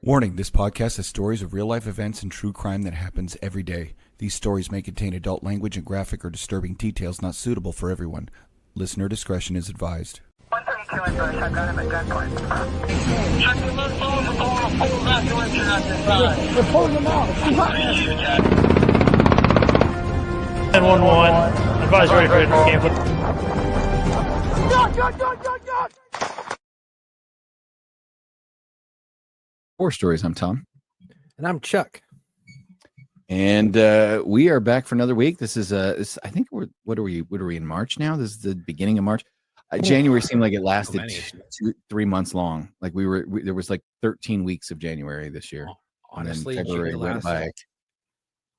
Warning, this podcast has stories of real-life events and true crime that happens every day. These stories may contain adult language and graphic or disturbing details not suitable for everyone. Listener discretion is advised. 132 in Bush, I've got him at gunpoint. Check the left phone for going full evacuation on this side. We're pulling them out. 1011, advise ready for escape. Gun! Four Stories, I'm Tom. And I'm Chuck. And we are back for another week. This is I think what are we in March now? This is the beginning of March. January seemed like it lasted 3 months long. Like there was like 13 weeks of January this year. Honestly, February went by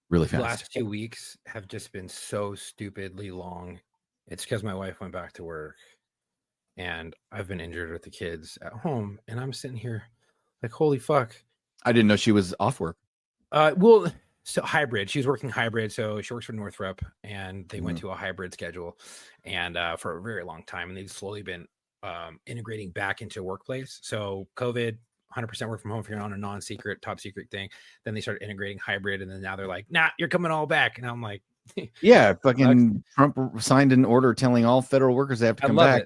really fast. The last 2 weeks have just been so stupidly long. It's because my wife went back to work and I've been injured with the kids at home, and I'm sitting here like, holy fuck. I didn't know she was off work. So hybrid. She was working hybrid. So she works for Northrop, and they went to a hybrid schedule, and for a very long time, and they've slowly been integrating back into workplace. So COVID, 100% work from home if you're on a non-secret, top secret thing. Then they started integrating hybrid, and then now they're like, nah, you're coming all back. And I'm like, yeah, fucking Trump signed an order telling all federal workers they have to come back.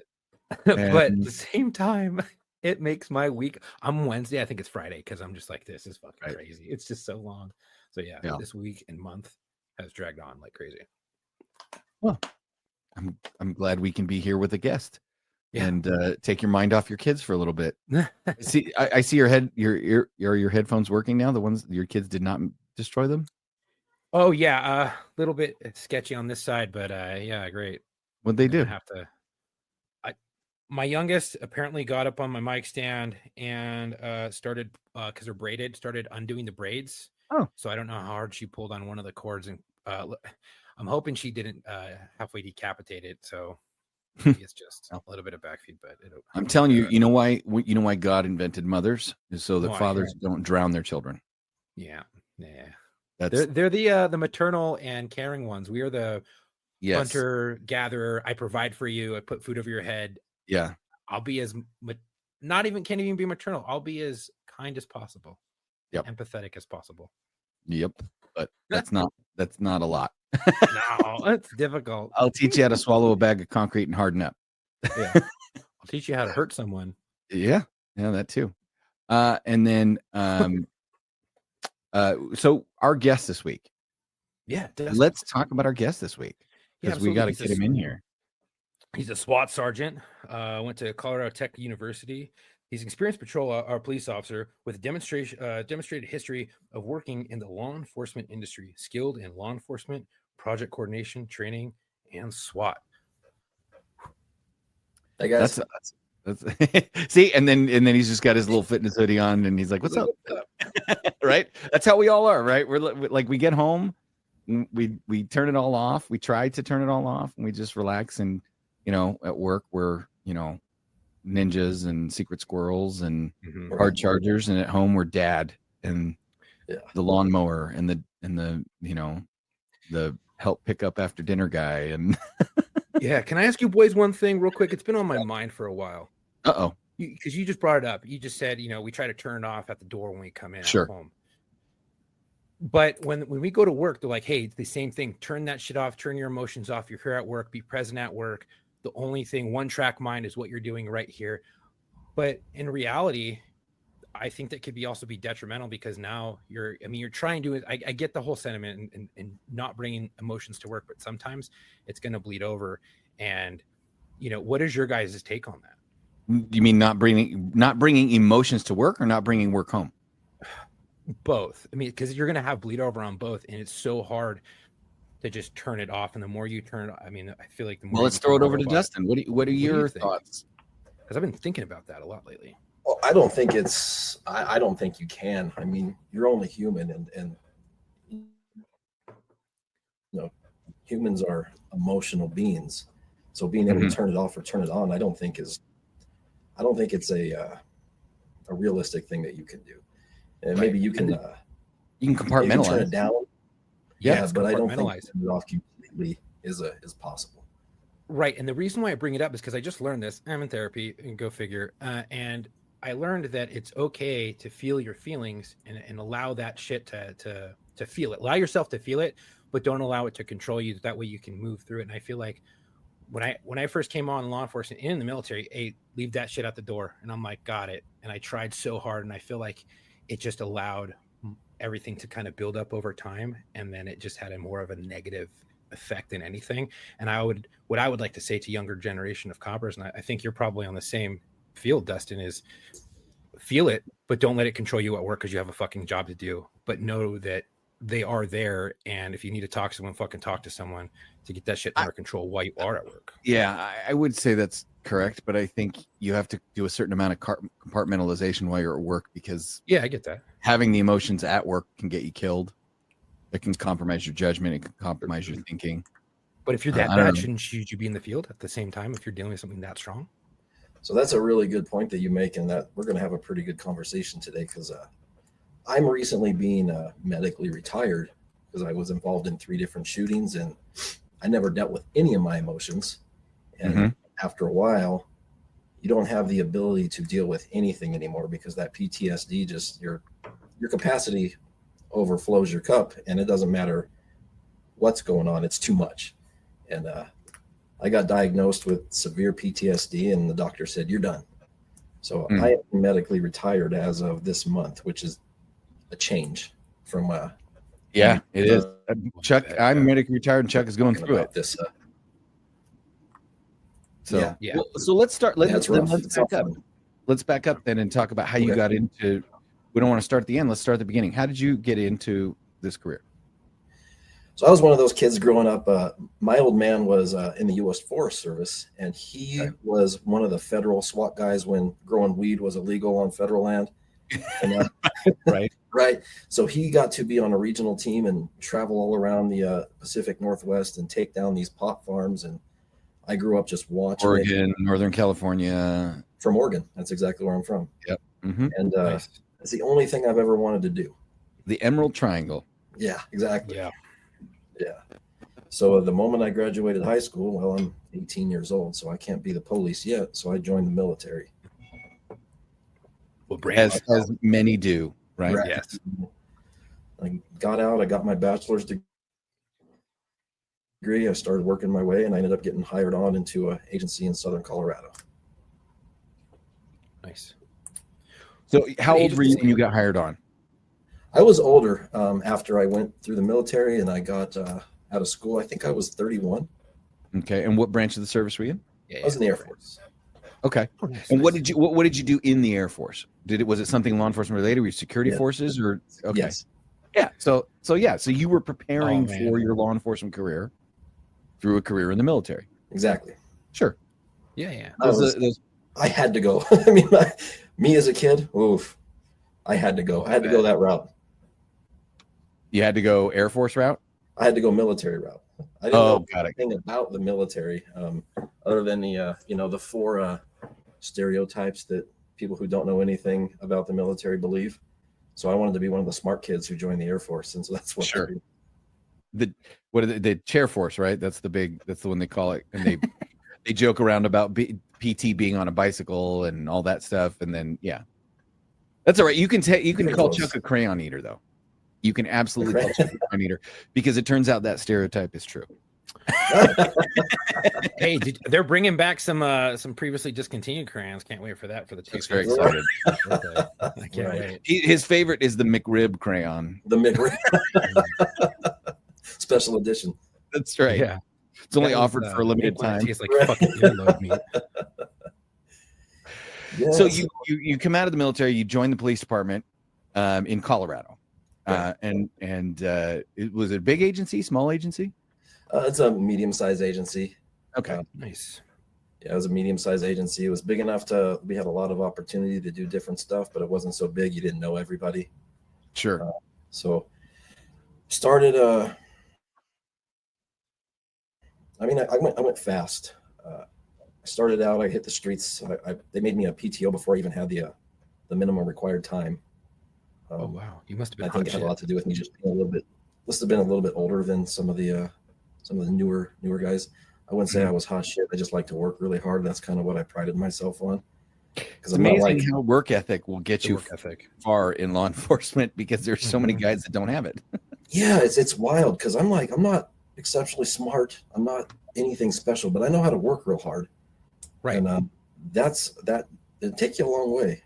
But at the same time, it makes my week. I'm Wednesday. I think it's Friday because I'm just like, this is fucking crazy. It's just so long. So yeah, this week and month has dragged on like crazy. Well, I'm glad we can be here with a guest and take your mind off your kids for a little bit. See, I see your headphones working now. The ones your kids did not destroy them. Oh yeah, a little bit sketchy on this side, but yeah, great. What'd they do? My youngest apparently got up on my mic stand and started, because they're braided, started undoing the braids. Oh, so I don't know how hard she pulled on one of the cords, and I'm hoping she didn't halfway decapitate it. So maybe it's just a little bit of backfeed. But I'm telling you, you know why God invented mothers is so that fathers don't drown their children. Yeah. That's they're the maternal and caring ones. We are the hunter gatherer. I provide for you. I put food over your head. Yeah, I'll be can't even be maternal. I'll be as kind as possible. Yep. Empathetic as possible. Yep. But that's not a lot. No, it's difficult. I'll teach you how to swallow a bag of concrete and harden up. Yeah. I'll teach you how to hurt someone. Yeah, that too. And then so our guest this week. Yeah, definitely. Let's talk about our guest this week, because we got to get him in here. He's a SWAT sergeant, went to Colorado Tech University. He's an experienced police officer with demonstrated history of working in the law enforcement industry, skilled in law enforcement, project coordination, training, and SWAT. Hey guys. That's see, and then he's just got his little fitness hoodie on, and he's like, "What's up?" Right? That's how we all are, right? We're like, we get home, we turn it all off. We try to turn it all off, and we just relax. And at work, we're, ninjas and secret squirrels and hard chargers. And at home, we're dad and the lawnmower and the help pick up after dinner guy. And yeah. Can I ask you boys one thing real quick? It's been on my mind for a while. Uh-oh. Because you just brought it up. You just said, we try to turn it off at the door when we come in Sure. at home. But when we go to work, they're like, hey, it's the same thing. Turn that shit off. Turn your emotions off. You're here at work. Be present at work. The only thing, one track mind is what you're doing right here. But in reality, I think that could also be detrimental, because now you're trying to, I get the whole sentiment and not bringing emotions to work, but sometimes it's going to bleed over. And, what is your guys' take on that? You mean not bringing emotions to work, or not bringing work home? Both. Because you're going to have bleed over on both. And it's so hard to just turn it off. And the more you turn it, I feel like the more. Well, let's throw it over to Dustin. What are your thoughts? Because I've been thinking about that a lot lately. Well, I don't think I don't think you can. You're only human, and humans are emotional beings. So being able to turn it off or turn it on, I don't think it's a realistic thing that you can do. And maybe you can compartmentalize, turn it down. Yeah, but I don't think turning it off completely is possible. Right. And the reason why I bring it up is because I just learned this. I'm in therapy, and go figure. And I learned that it's okay to feel your feelings and allow that shit to feel it. Allow yourself to feel it, but don't allow it to control you. That way you can move through it. And I feel like when I first came on law enforcement in the military, hey, leave that shit out the door. And I'm like, got it. And I tried so hard, and I feel like it just allowed everything to kind of build up over time, and then it just had a more of a negative effect than anything. And what I would like to say to younger generation of coppers, and I think you're probably on the same field, Dustin, is feel it, but don't let it control you at work because you have a fucking job to do. But know that they are there, and if you need to talk to someone, fucking talk to someone to get that shit under control while you are at work. Yeah, I would say that's correct, but I think you have to do a certain amount of compartmentalization while you're at work, because Yeah, I get that. having the emotions at work can get you killed. It can compromise your judgment. It can compromise your thinking. But if you're that I don't bad, know. shouldn't you be in the field at the same time if you're dealing with something that strong? So that's a really good point that you make, and that we're going to have a pretty good conversation today, because I'm recently being medically retired because I was involved in 3 different shootings, and I never dealt with any of my emotions. And after a while, you don't have the ability to deal with anything anymore, because that PTSD, just your capacity overflows your cup, and it doesn't matter what's going on. It's too much. And I got diagnosed with severe PTSD, and the doctor said, "You're done." So I am medically retired as of this month, which is a change from Yeah, it is. Chuck, I'm medically retired, and Chuck is going through it. This So Yeah. well, so let's start. Let's rough. back It's not up. fun. Let's back up then and talk about how you Okay. got into. We don't want to start at the end. Let's start at the beginning. How did you get into this career? So I was one of those kids growing up. My old man was in the U.S. Forest Service, and he was one of the federal SWAT guys when growing weed was illegal on federal land. And, Right. right. So he got to be on a regional team and travel all around the Pacific Northwest and take down these pot farms. And I grew up just watching it. Oregon, Northern California. From Oregon. That's exactly where I'm from. Yep. Mm-hmm. And Nice. it's the only thing I've ever wanted to do. The Emerald Triangle. Yeah, exactly. Yeah. Yeah. So the moment I graduated high school, well, I'm 18 years old, so I can't be the police yet. So I joined the military. Well, As many do, right? Right. Yes. I got out, I got my bachelor's degree. I started working my way, and I ended up getting hired on into an agency in Southern Colorado. Nice. So how old were you when you got hired on? I was older after I went through the military, and I got out of school. I think I was 31. Okay. And what branch of the service were you in? Yeah, I was in the Air Force. Okay. Oh, nice, And what nice. did you do in the Air Force? Was it something law enforcement related? Were you security forces or okay? Yes. Yeah. So you were preparing Oh, man. for your law enforcement career through a career in the military. Exactly. Sure. Yeah. I had to go. I mean, me as a kid, oof, I had to go. I had to go that route. You had to go Air Force route? I had to go military route. I didn't know got it. anything about the military, other than the 4 stereotypes that people who don't know anything about the military believe. So I wanted to be one of the smart kids who joined the Air Force, and so that's what Sure. I did. The chair force, right? That's the one they call it. And they joke around about PT being on a bicycle and all that stuff. And then, yeah, that's all right. You can Pretty call close. Chuck a crayon eater, though. You can absolutely call Chuck a crayon eater, because it turns out that stereotype is true. Hey, they're bringing back some previously discontinued crayons. Can't wait for that for the He's very 250. excited. I can't Right. wait. His favorite is the McRib crayon. The special edition. That's right. Yeah. It's only That was, offered for a limited meat one that time. tastes like fucking earlobe meat. Yes. So you come out of the military, you join the police department in Colorado. Right. It was a big agency, small agency? It's a medium-sized agency. Okay. Nice. Yeah, it was a medium-sized agency. It was big enough we had a lot of opportunity to do different stuff, but it wasn't so big you didn't know everybody. Sure. So started I went fast. I started out, I hit the streets. They made me a PTO before I even had the minimum required time. Oh wow, you must have been. I think it had a lot to do with me just being must have been a little bit older than some of the newer guys. I wouldn't say I was hot shit. I just like to work really hard. That's kind of what I prided myself on. Because It's amazing how work ethic will get you far in law enforcement, because there's so many guys that don't have it. Yeah, it's wild, because I'm like, I'm not exceptionally smart. I'm not anything special, but I know how to work real hard. Right. And it'll take you a long way.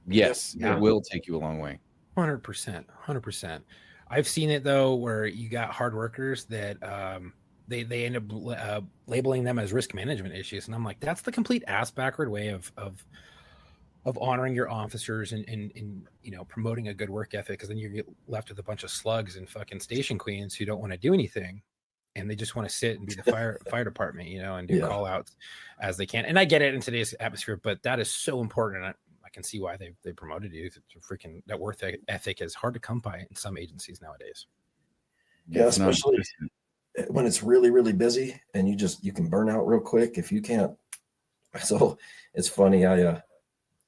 Yes, it will take you a long way. 100%. I've seen it though, where you got hard workers that they end up labeling them as risk management issues, and I'm like, that's the complete ass backward way of honoring your officers and you know, promoting a good work ethic, because then you get left with a bunch of slugs and fucking station queens who don't want to do anything, and they just want to sit and be the fire department, you know, and do call outs as they can. And I get it in today's atmosphere, but that is so important. And I can see why they promoted you. Freaking that work ethic is hard to come by in some agencies nowadays. Yeah, especially when it's really, really busy and you can burn out real quick if you can't. So it's funny. I got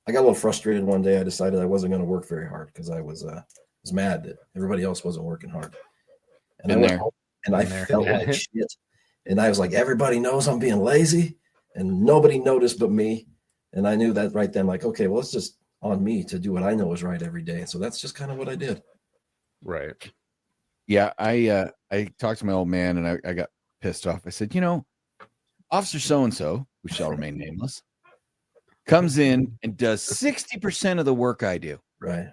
a little frustrated one day. I decided I wasn't going to work very hard because I was mad that everybody else wasn't working hard. And I went home and I felt like shit. And I was like, everybody knows I'm being lazy, and nobody noticed but me. And I knew that right then, like, okay, well, it's just on me to do what I know is right every day. And so that's just kind of what I did. Right. Yeah. I talked to my old man, and I got pissed off. I said, you know, Officer so-and-so, who shall remain nameless, comes in and does 60% of the work I do. Right.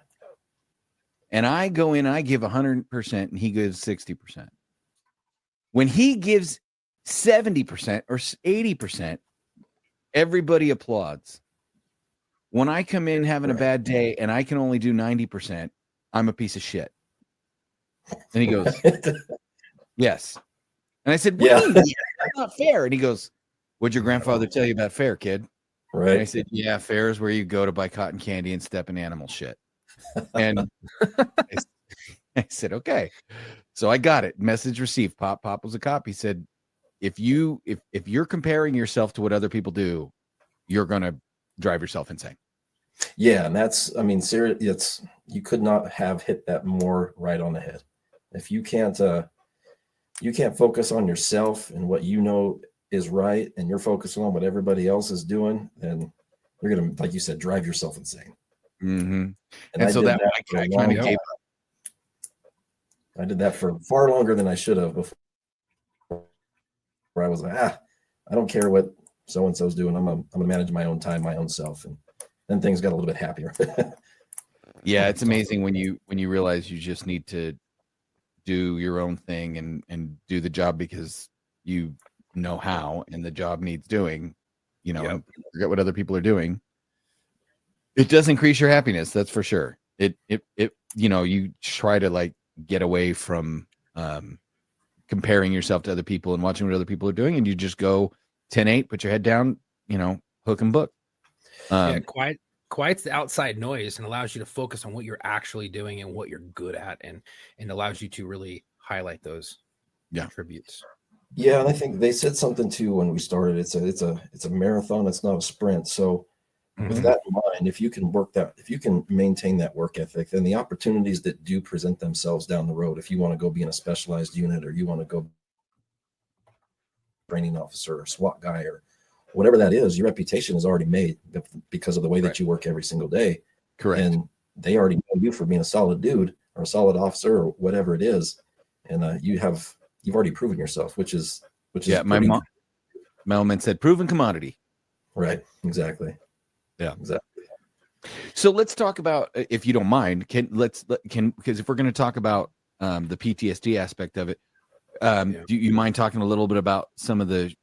And I go in and I give 100%, and he gives 60%. When he gives 70% or 80%, everybody applauds. When I come in having a bad day and I can only do 90%, I'm a piece of shit. And he goes, yes. And I said, what do you mean? That's not fair. And he goes, what'd your grandfather tell you about fair, kid? Right. And I said, yeah, fair is where you go to buy cotton candy and step in animal shit. And I said, okay. So I got it. Message received. Pop was a cop. He said, if you're comparing yourself to what other people do, you're going to drive yourself insane. Yeah. And that's, I mean, seriously, you could not have hit that more right on the head. If you can't focus on yourself and what you know is right, and you're focusing on what everybody else is doing, then you're going to, like you said, drive yourself insane. Mm-hmm. And so that I kind of gave up. I did that for far longer than I should have before. Where I was like, I don't care what so-and-so's doing. I'm gonna manage my own time, my own self. And then things got a little bit happier. Yeah, it's amazing when you realize you just need to do your own thing and do the job because you know how, and the job needs doing, you know, forget what other people are doing. It does increase your happiness, that's for sure. It you know, you try to like get away from comparing yourself to other people and watching what other people are doing, and you just go 10-8, put your head down, you know, hook and book. Quiets the outside noise and allows you to focus on what you're actually doing and what you're good at, and allows you to really highlight those attributes. Yeah, and I think they said something too when we started. It's a marathon, it's not a sprint. So with that in mind, if you can maintain that work ethic, then the opportunities that do present themselves down the road, if you want to go be in a specialized unit, or you want to go training officer or SWAT guy or whatever that is, your reputation is already made because of the way that you work every single day. Correct. And they already know you for being a solid dude or a solid officer or whatever it is. And you've already proven yourself, which is my old man said, proven commodity. Right. Exactly. Yeah, exactly. So let's talk about, if you don't mind, because if we're going to talk about the PTSD aspect of it, do you mind talking a little bit about some of the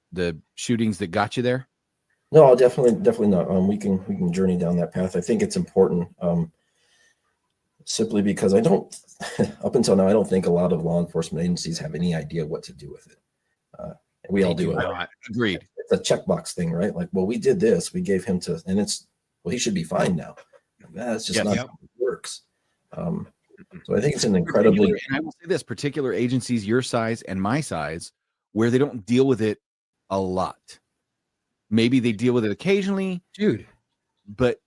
shootings that got you there? No, definitely not. We can journey down that path. I think it's important, simply because I don't, up until now, I don't think a lot of law enforcement agencies have any idea what to do with it. We all do. Agreed. It's a checkbox thing, right? Like, well, we did this, we gave him to, and he should be fine now. That's just not how it works. So I think it's an incredibly, and I will say this, particular agencies your size and my size, where they don't deal with it a lot. Maybe they deal with it occasionally, dude. But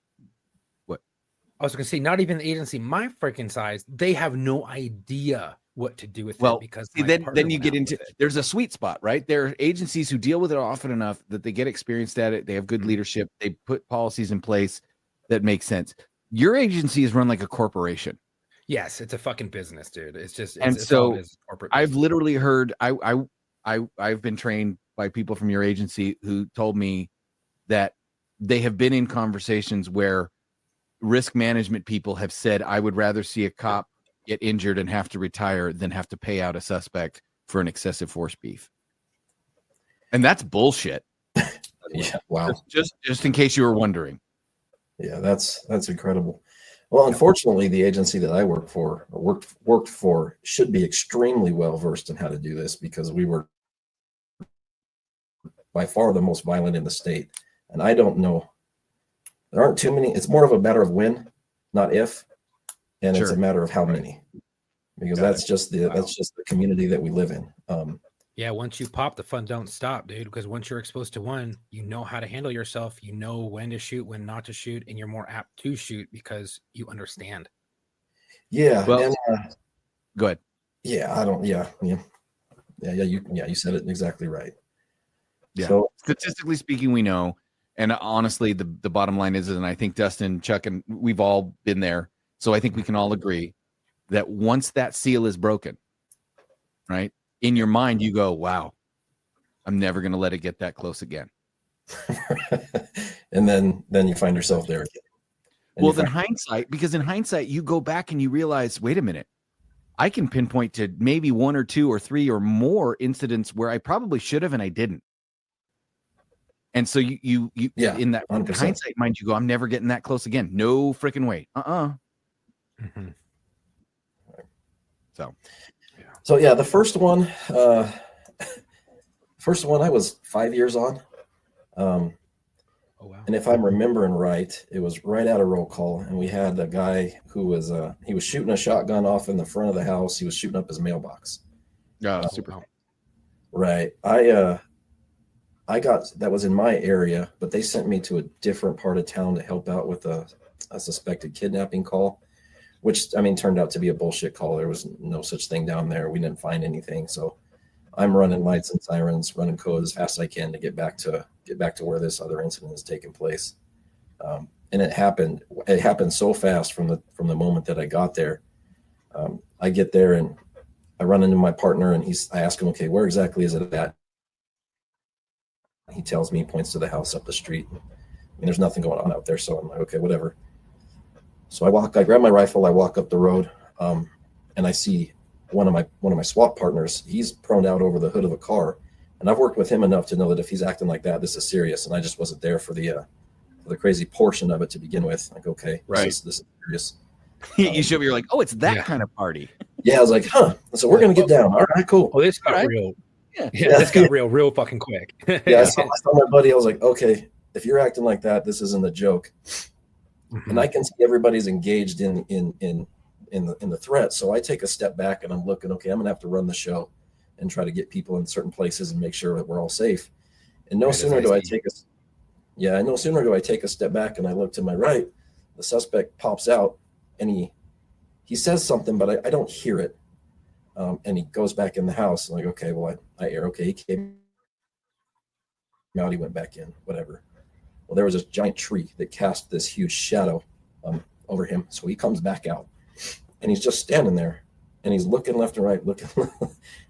what? I was going to say, not even the agency my freaking size, they have no idea what to do with Well, it because see, my then partner you went get out into with it. there's a sweet spot, right? There are agencies who deal with it often enough that they get experienced at it. They have good leadership. They put policies in place that make sense. Your agency is run like a corporation. Yes, it's a fucking business, dude. It's just And it's all so business, corporate I've business. literally heard I've been trained by people from your agency who told me that they have been in conversations where risk management people have said, I would rather see a cop get injured and have to retire than have to pay out a suspect for an excessive force beef. And that's bullshit. Yeah. Wow. Just in case you were wondering. Yeah, that's incredible. Well, unfortunately, the agency that I worked for should be extremely well versed in how to do this because we were by far the most violent in the state. And I don't know. There aren't too many. It's more of a matter of when, not if, and it's a matter of how many, because that's just the community that we live in. Yeah, once you pop, the fun don't stop, dude. Because once you're exposed to one, you know how to handle yourself. You know when to shoot, when not to shoot, and you're more apt to shoot because you understand. Yeah. Well, and, go ahead. Yeah, I don't. Yeah. You said it exactly right. Yeah. So statistically speaking, we know, and honestly, the bottom line is, and I think Dustin, Chuck, and we've all been there. So I think we can all agree that once that seal is broken, right, in your mind, you go, wow, I'm never going to let it get that close again. and then you find yourself there again. Well, then because in hindsight, you go back and you realize, wait a minute, I can pinpoint to maybe 1 or 2 or 3 or more incidents where I probably should have and I didn't. And so you in that 100%. hindsight mind, you go, I'm never getting that close again. No freaking way. Mm-hmm. So yeah, the first one I was 5 years on. Oh wow! And if I'm remembering right, it was right out of roll call, and we had a guy who was he was shooting a shotgun off in the front of the house. He was shooting up his mailbox. Super. Wow. Right. I got that was in my area, but they sent me to a different part of town to help out with a suspected kidnapping call, which I mean turned out to be a bullshit call. There was no such thing down there. We didn't find anything. So I'm running lights and sirens, running code as fast as I can to get back to where this other incident is taking place. And it happened so fast from the moment that I got there. I get there and I run into my partner and I ask him, okay, where exactly is it at? He tells me, he points to the house up the street. I mean, there's nothing going on out there. So I'm like, okay, whatever. So I grab my rifle, I walk up the road, and I see one of my SWAT partners. He's prone out over the hood of a car. And I've worked with him enough to know that if he's acting like that, this is serious. And I just wasn't there for the crazy portion of it to begin with. Like, okay, right. This is serious. You should be like, oh, it's that kind of party. Yeah, I was like, huh. So we're gonna get down. All right, cool. Oh, this got real. Yeah, this got real fucking quick. I saw my buddy. I was like, okay, if you're acting like that, this isn't a joke. Mm-hmm. And I can see everybody's engaged in the threat. So I take a step back and I'm looking, okay, I'm gonna have to run the show and try to get people in certain places and make sure that we're all safe. And no sooner do I take a step back and I look to my right, the suspect pops out and he says something, but I don't hear it. And he goes back in the house. I'm like, okay, well, I hear, okay, he came out, he went back in, whatever. Well, there was this giant tree that cast this huge shadow over him. So he comes back out and he's just standing there and he's looking left and right, and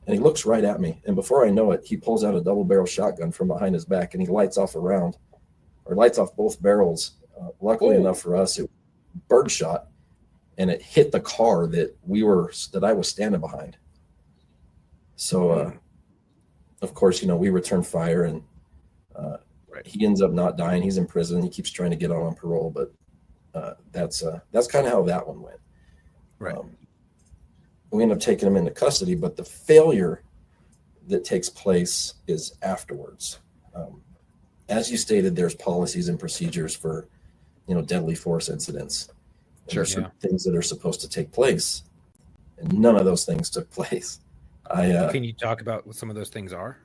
he looks right at me. And before I know it, he pulls out a double barrel shotgun from behind his back and he lights off both barrels. Luckily enough for us, it was birdshot. And it hit the car that I was standing behind. So, of course, we return fire, and he ends up not dying. He's in prison. He keeps trying to get on parole, but that's kind of how that one went. Right. We end up taking him into custody, but the failure that takes place is afterwards. As you stated, there's policies and procedures for, deadly force incidents. Sure. Certain things that are supposed to take place, and none of those things took place. Can you talk about what some of those things are?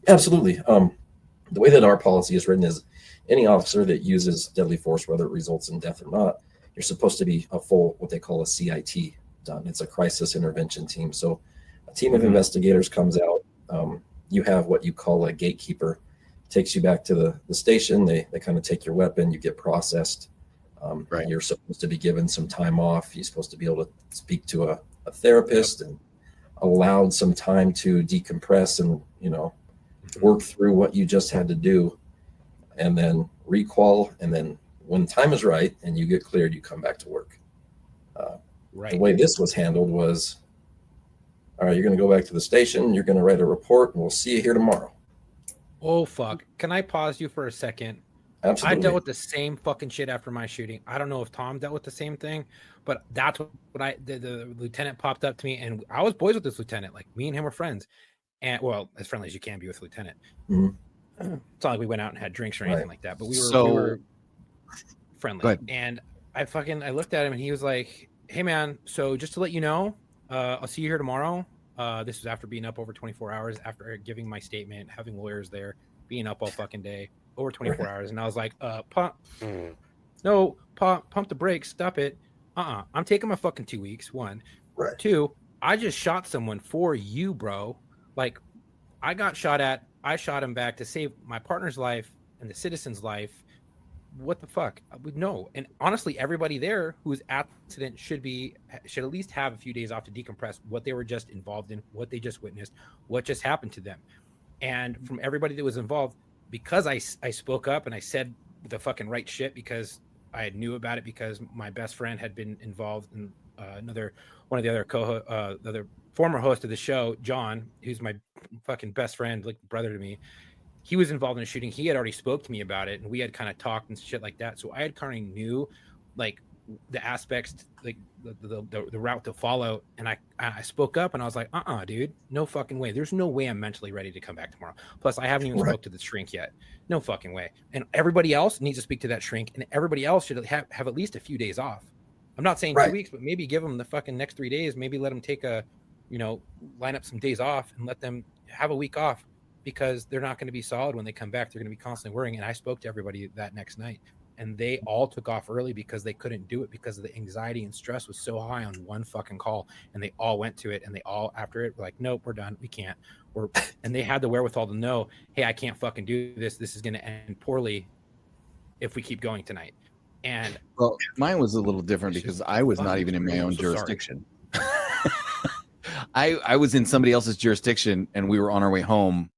Absolutely. The way that our policy is written is any officer that uses deadly force, whether it results in death or not, you're supposed to be a full, what they call a CIT done. It's a crisis intervention team. So a team of investigators comes out. You have what you call a gatekeeper, takes you back to the station. They kind of take your weapon, you get processed. You're supposed to be given some time off. You're supposed to be able to speak to a therapist and allowed some time to decompress and, work through what you just had to do, and then requal. And then when time is right and you get cleared, you come back to work. The way this was handled was, all right, you're going to go back to the station. You're going to write a report and we'll see you here tomorrow. Oh, fuck. Can I pause you for a second? Absolutely. I dealt with the same fucking shit after my shooting. I don't know if Tom dealt with the same thing, but that's what the lieutenant popped up to me, and I was boys with this lieutenant. Like, me and him were friends, and well, as friendly as you can be with a lieutenant. It's not like we went out and had drinks or anything like that, but we were friendly. And I looked at him, and he was like, "Hey man, so just to let you know, I'll see you here tomorrow." This was after being up over 24 hours, after giving my statement, having lawyers there, being up all fucking day. Over 24 hours. And I was like, pump the brakes, stop it. I'm taking my fucking 2 weeks. 1. 2, I just shot someone for you, bro. Like, I got shot at, I shot him back to save my partner's life and the citizen's life. What the fuck? No. And honestly, everybody there who was at the incident should at least have a few days off to decompress what they were just involved in, what they just witnessed, what just happened to them. And from everybody that was involved, because I spoke up and I said the fucking right shit, because I knew about it, because my best friend had been involved in one of the other former host of the show, John, who's my fucking best friend, like brother to me. He was involved in a shooting. He had already spoke to me about it, and we had kind of talked and shit like that. So I had kind of knew like the aspects, like the route to follow. And I spoke up and I was like, dude, no fucking way. There's no way I'm mentally ready to come back tomorrow. Plus, I haven't even spoke to the shrink yet. No fucking way. And everybody else needs to speak to that shrink, and everybody else should have at least a few days off. I'm not saying 2 weeks, but maybe give them the fucking next 3 days. Maybe let them take line up some days off and let them have a week off, because they're not going to be solid when they come back. They're going to be constantly worrying. And I spoke to everybody that next night, and they all took off early because they couldn't do it, because of the anxiety and stress was so high on one fucking call. And they all went to it, and they all, after it, were like, nope, we're done. We can't. And they had the wherewithal to know, hey, I can't fucking do this. This is going to end poorly if we keep going tonight. And well, mine was a little different because I was not even in my own jurisdiction. I was in somebody else's jurisdiction, and we were on our way home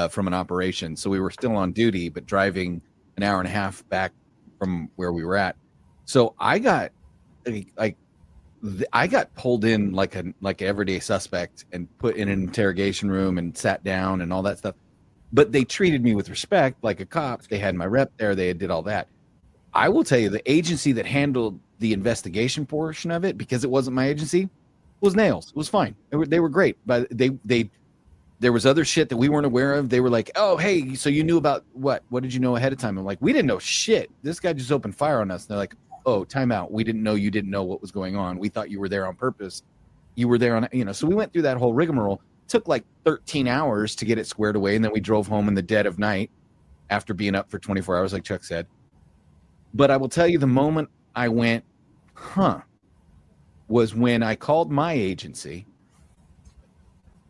from an operation. So we were still on duty, but driving an hour and a half back from where we were at. So I got pulled in like an everyday suspect and put in an interrogation room and sat down and all that stuff. But they treated me with respect, like a cop. They had my rep there. They did all that. I will tell you, the agency that handled the investigation portion of it, because it wasn't my agency, was nails. It was fine. They were great, but there was other shit that we weren't aware of. They were like, oh, hey, so you knew about what? What did you know ahead of time? I'm like, we didn't know shit. This guy just opened fire on us. And they're like, oh, time out. We didn't know you didn't know what was going on. We thought you were there on purpose. You were there on, so we went through that whole rigmarole. Took like 13 hours to get it squared away. And then we drove home in the dead of night after being up for 24 hours, like Chuck said. But I will tell you, the moment I went, was when I called my agency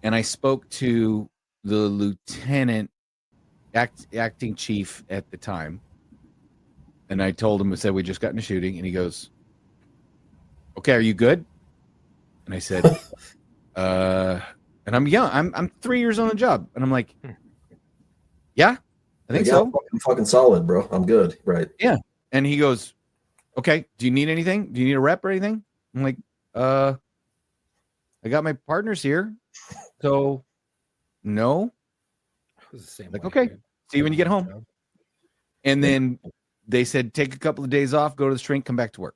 and I spoke to the lieutenant, acting chief at the time. And I told him, I said, we just got in a shooting. And he goes, okay, are you good? And I said, and I'm young. I'm 3 years on the job. And I'm like, yeah, I think so. I'm fucking solid, bro. I'm good. Right. Yeah. And he goes, okay, do you need anything? Do you need a rep or anything? I'm like, I got my partners here. So no. It was the same like, way, okay, dude. see you when you get home. And then they said, take a couple of days off, go to the shrink, come back to work.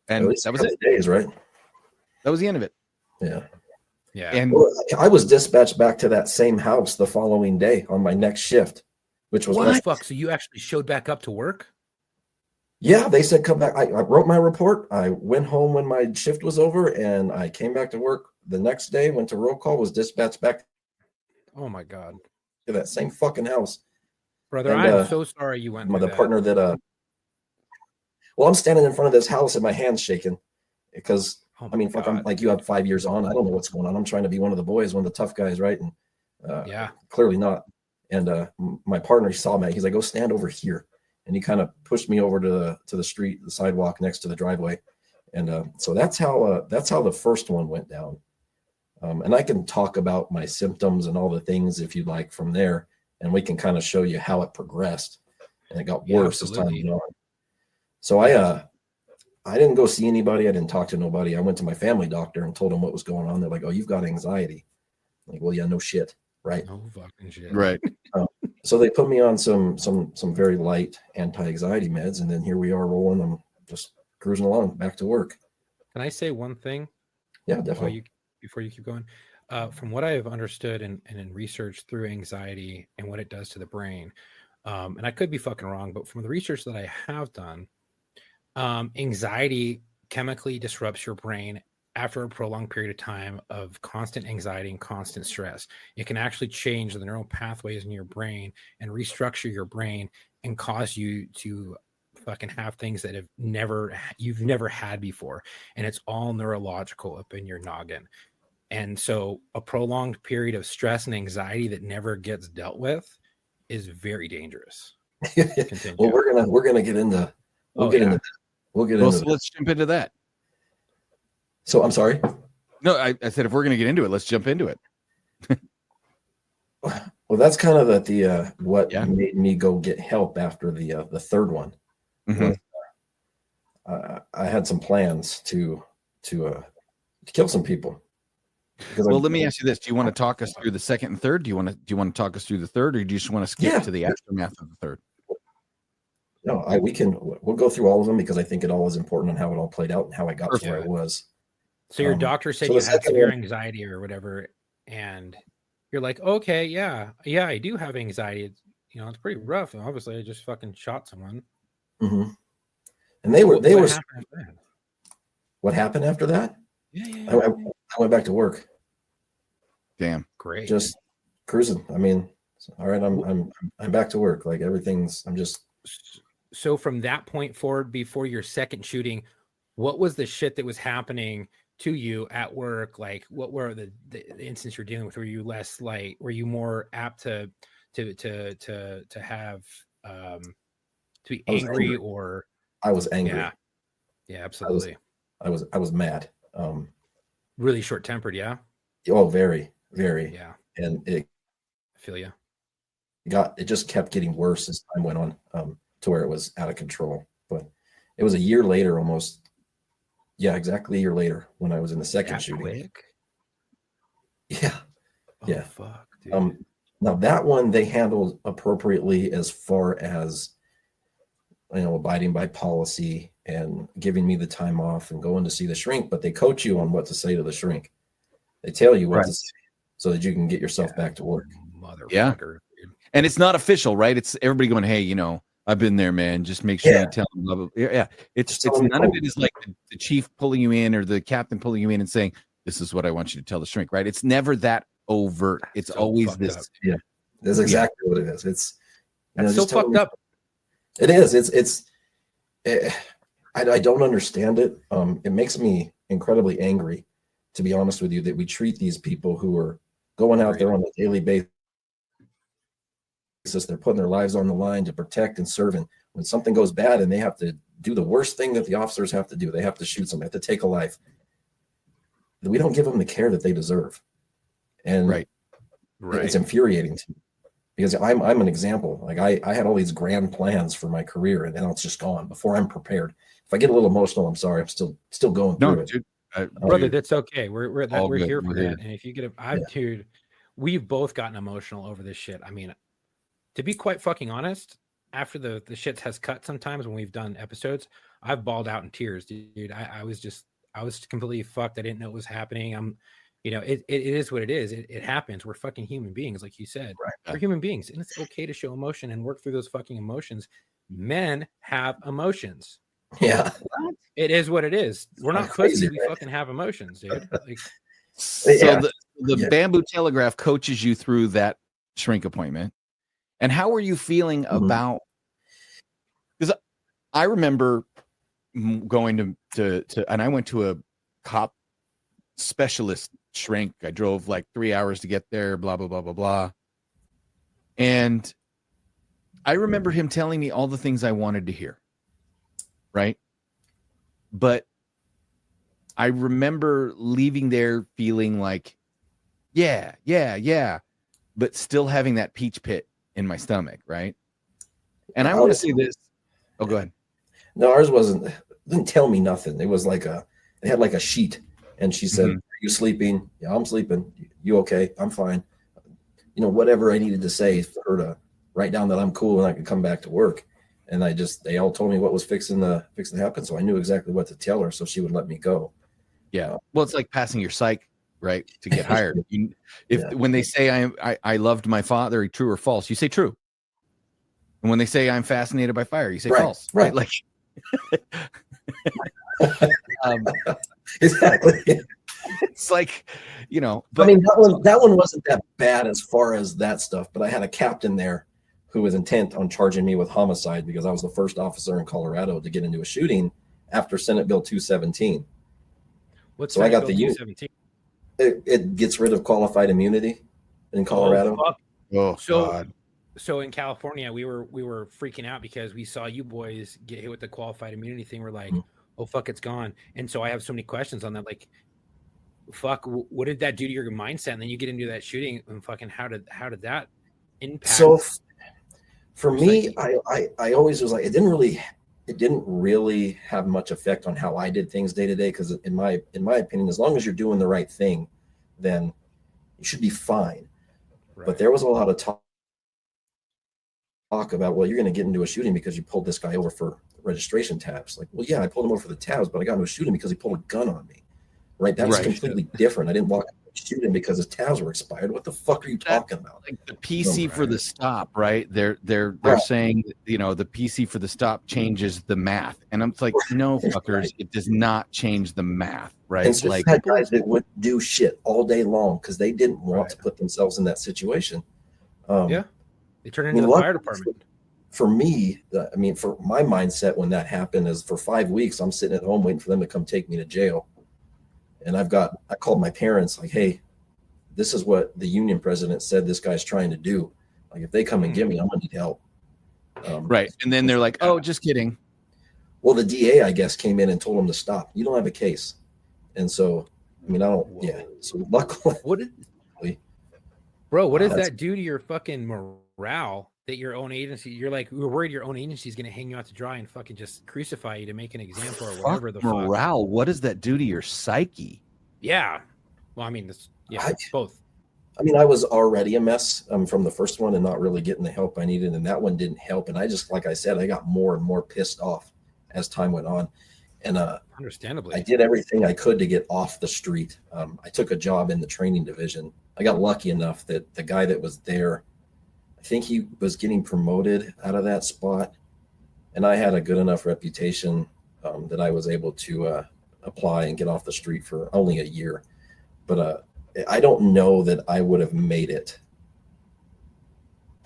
And that was it. Days, right? That was the end of it. Yeah. Yeah. And I was dispatched back to that same house the following day on my next shift, which was what the fuck? So you actually showed back up to work? Yeah, they said come back. I wrote my report. I went home when my shift was over, and I came back to work the next day. Went to roll call. Was dispatched back. Oh my god! To that same fucking house, brother. And, I'm so sorry you went. The partner that Well, I'm standing in front of this house and my hand's shaking because I mean, fuck, I'm God. like, you have 5 years on. I don't know what's going on. I'm trying to be one of the boys, one of the tough guys, right? And Yeah. clearly not. And my partner, he saw me. He's like, "Go stand over here," and he kind of pushed me over to the street, the sidewalk next to the driveway. And so that's how the first one went down. And I can talk about my symptoms and all the things if you'd like from there, and we can kind of show you how it progressed and it got worse as time went on. So I didn't go see anybody. I didn't talk to nobody. I went to my family doctor and told him what was going on. They're like, "Oh, you've got anxiety." I'm like, well, yeah, no shit, right? No fucking shit. Right. So they put me on some very light anti-anxiety meds, and then here we are rolling. I'm just cruising along back to work. Can I say one thing? Yeah, definitely. Before you keep going, from what I have understood and in research through anxiety and what it does to the brain, and I could be fucking wrong, but from the research that I have done, anxiety chemically disrupts your brain after a prolonged period of time of constant anxiety and constant stress. It can actually change the neural pathways in your brain and restructure your brain and cause you to fucking have things that you've never had before. And it's all neurological up in your noggin. And so a prolonged period of stress and anxiety that never gets dealt with is very dangerous. Well, we're gonna get into into So let's jump into that. So I'm sorry. No, I said if we're gonna get into it, let's jump into it. Well, that's kind of what made me go get help after the third one. Mm-hmm. I had some plans to kill some people. Well, let me ask you this: do you want to talk us through the second and third? Do you want to talk us through the third, or do you just want to skip to the aftermath of the third? No, we'll go through all of them because I think it all is important on how it all played out and how I got to where I was. So your doctor said you had severe anxiety or whatever, and you're like, okay, yeah, I do have anxiety. It's pretty rough. Obviously, I just fucking shot someone. Mm-hmm. And they were. What happened after that? Yeah. I went back to work. Damn, great. Just cruising. I mean, all right, I'm back to work. Like I'm just. So from that point forward, before your second shooting, what was the shit that was happening to you at work? Like, what were the instances you're dealing with? Were you less like? Were you more apt to have to be angry, or? I was angry. Yeah, absolutely. I was mad. Really short-tempered, yeah. Oh, very, very. Yeah. And I feel you. It just kept getting worse as time went on, to where it was out of control. But it was a year later, almost. Yeah, exactly a year later when I was in the second shooting. Quick? Yeah. Oh, yeah. Fuck, dude. Now that one they handled appropriately as far as abiding by policy and giving me the time off and going to see the shrink, but they coach you on what to say to the shrink. They tell you what to say so that you can get yourself back to work. Motherfucker. Yeah. And it's not official, right? It's everybody going, hey, I've been there, man. Just make sure you tell them. Blah, blah, blah. Yeah. It's none of it is like the chief pulling you in or the captain pulling you in and saying, this is what I want you to tell the shrink, right? It's never that overt. It's so always this. Up. Yeah. That's exactly what it is. It's so fucked up. It is. I don't understand it. It makes me incredibly angry, to be honest with you, that we treat these people who are going out there on a daily basis. They're putting their lives on the line to protect and serve. And when something goes bad and they have to do the worst thing that the officers have to do, they have to shoot somebody, have to take a life. We don't give them the care that they deserve. And it's infuriating to me. Because I'm an example. Like I had all these grand plans for my career, and then it's just gone before I'm prepared. If I get a little emotional, I'm sorry. I'm still going through it. Dude, brother, that's okay. We're here for that. And if you get dude, we've both gotten emotional over this shit. I mean, to be quite fucking honest, after the shit has cut, sometimes when we've done episodes, I've bawled out in tears, dude. I was completely fucked. I didn't know it was happening. It is what it is. It happens. We're fucking human beings, like you said. Right. We're human beings, and it's okay to show emotion and work through those fucking emotions. Men have emotions. Yeah. It is what it is. We're not pussies. We fucking have emotions, dude. Like, so the Bamboo Telegraph coaches you through that shrink appointment. And how are you feeling about, because I remember going to and I went to a cop specialist shrink. I drove like 3 hours to get there, blah, blah, blah, blah, blah. And I remember him telling me all the things I wanted to hear. Right. But I remember leaving there feeling like, yeah, but still having that peach pit in my stomach. Right. And I want to say this. Oh, go ahead. No, ours didn't tell me nothing. It was like it had like a sheet. And she said, Are you sleeping? Yeah, I'm sleeping. You okay? I'm fine. You know, whatever I needed to say for her to write down that I'm cool and I could come back to work. And they all told me what was fixing to happen. So I knew exactly what to tell her so she would let me go. Yeah. Well, it's like passing your psych, right? To get hired. When they say I loved my father, true or false, you say true. And when they say I'm fascinated by fire, you say false. Right. Like exactly. It's like, but I mean, that one wasn't that bad as far as that stuff, but I had a captain there who was intent on charging me with homicide because I was the first officer in Colorado to get into a shooting after Senate Bill 217. What's so Senate I got Bill the 217? It gets rid of qualified immunity in Colorado. God. So in California, we were freaking out because we saw you boys get hit with the qualified immunity thing. We're like, oh fuck, it's gone. And so I have so many questions on that. Like, fuck, what did that do to your mindset? And then you get into that shooting, and fucking how did that impact? So for me, I always was like, it didn't really have much effect on how I did things day to day. Because in my opinion, as long as you're doing the right thing, then you should be fine. Right. But there was a lot of talk about, well, you're going to get into a shooting because you pulled this guy over for registration tabs. Like, well, yeah, I pulled him over for the tabs, but I got into a shooting because he pulled a gun on me. Right? That was completely different. I didn't walk shoot him because his tabs were expired. What the fuck are you talking about? Like the PC for the stop, right? They're saying, the PC for the stop changes the math. And I'm like, no, fuckers, it does not change the math, right? And so like guys that would do shit all day long because they didn't want to put themselves in that situation. They turn into the fire department. For me, for my mindset when that happened is for 5 weeks, I'm sitting at home waiting for them to come take me to jail. And I called my parents like, hey, this is what the union president said this guy's trying to do. Like, if they come and get me, I'm going to need help. Right. And then they're like, oh, just kidding. Well, the DA, I guess, came in and told him to stop. You don't have a case. And so, So luckily. What does that do to your fucking morale that your own agency, you're worried your own agency is going to hang you out to dry and fucking just crucify you to make an example or whatever the morale. Fuck. What does that do to your psyche? Yeah. Well, both. I was already a mess from the first one and not really getting the help I needed. And that one didn't help. And I just, like I said, I got more and more pissed off as time went on. And understandably, I did everything I could to get off the street. I took a job in the training division. I got lucky enough that the guy that was there, I think he was getting promoted out of that spot. And I had a good enough reputation that I was able to apply and get off the street for only a year. But I don't know that I would have made it.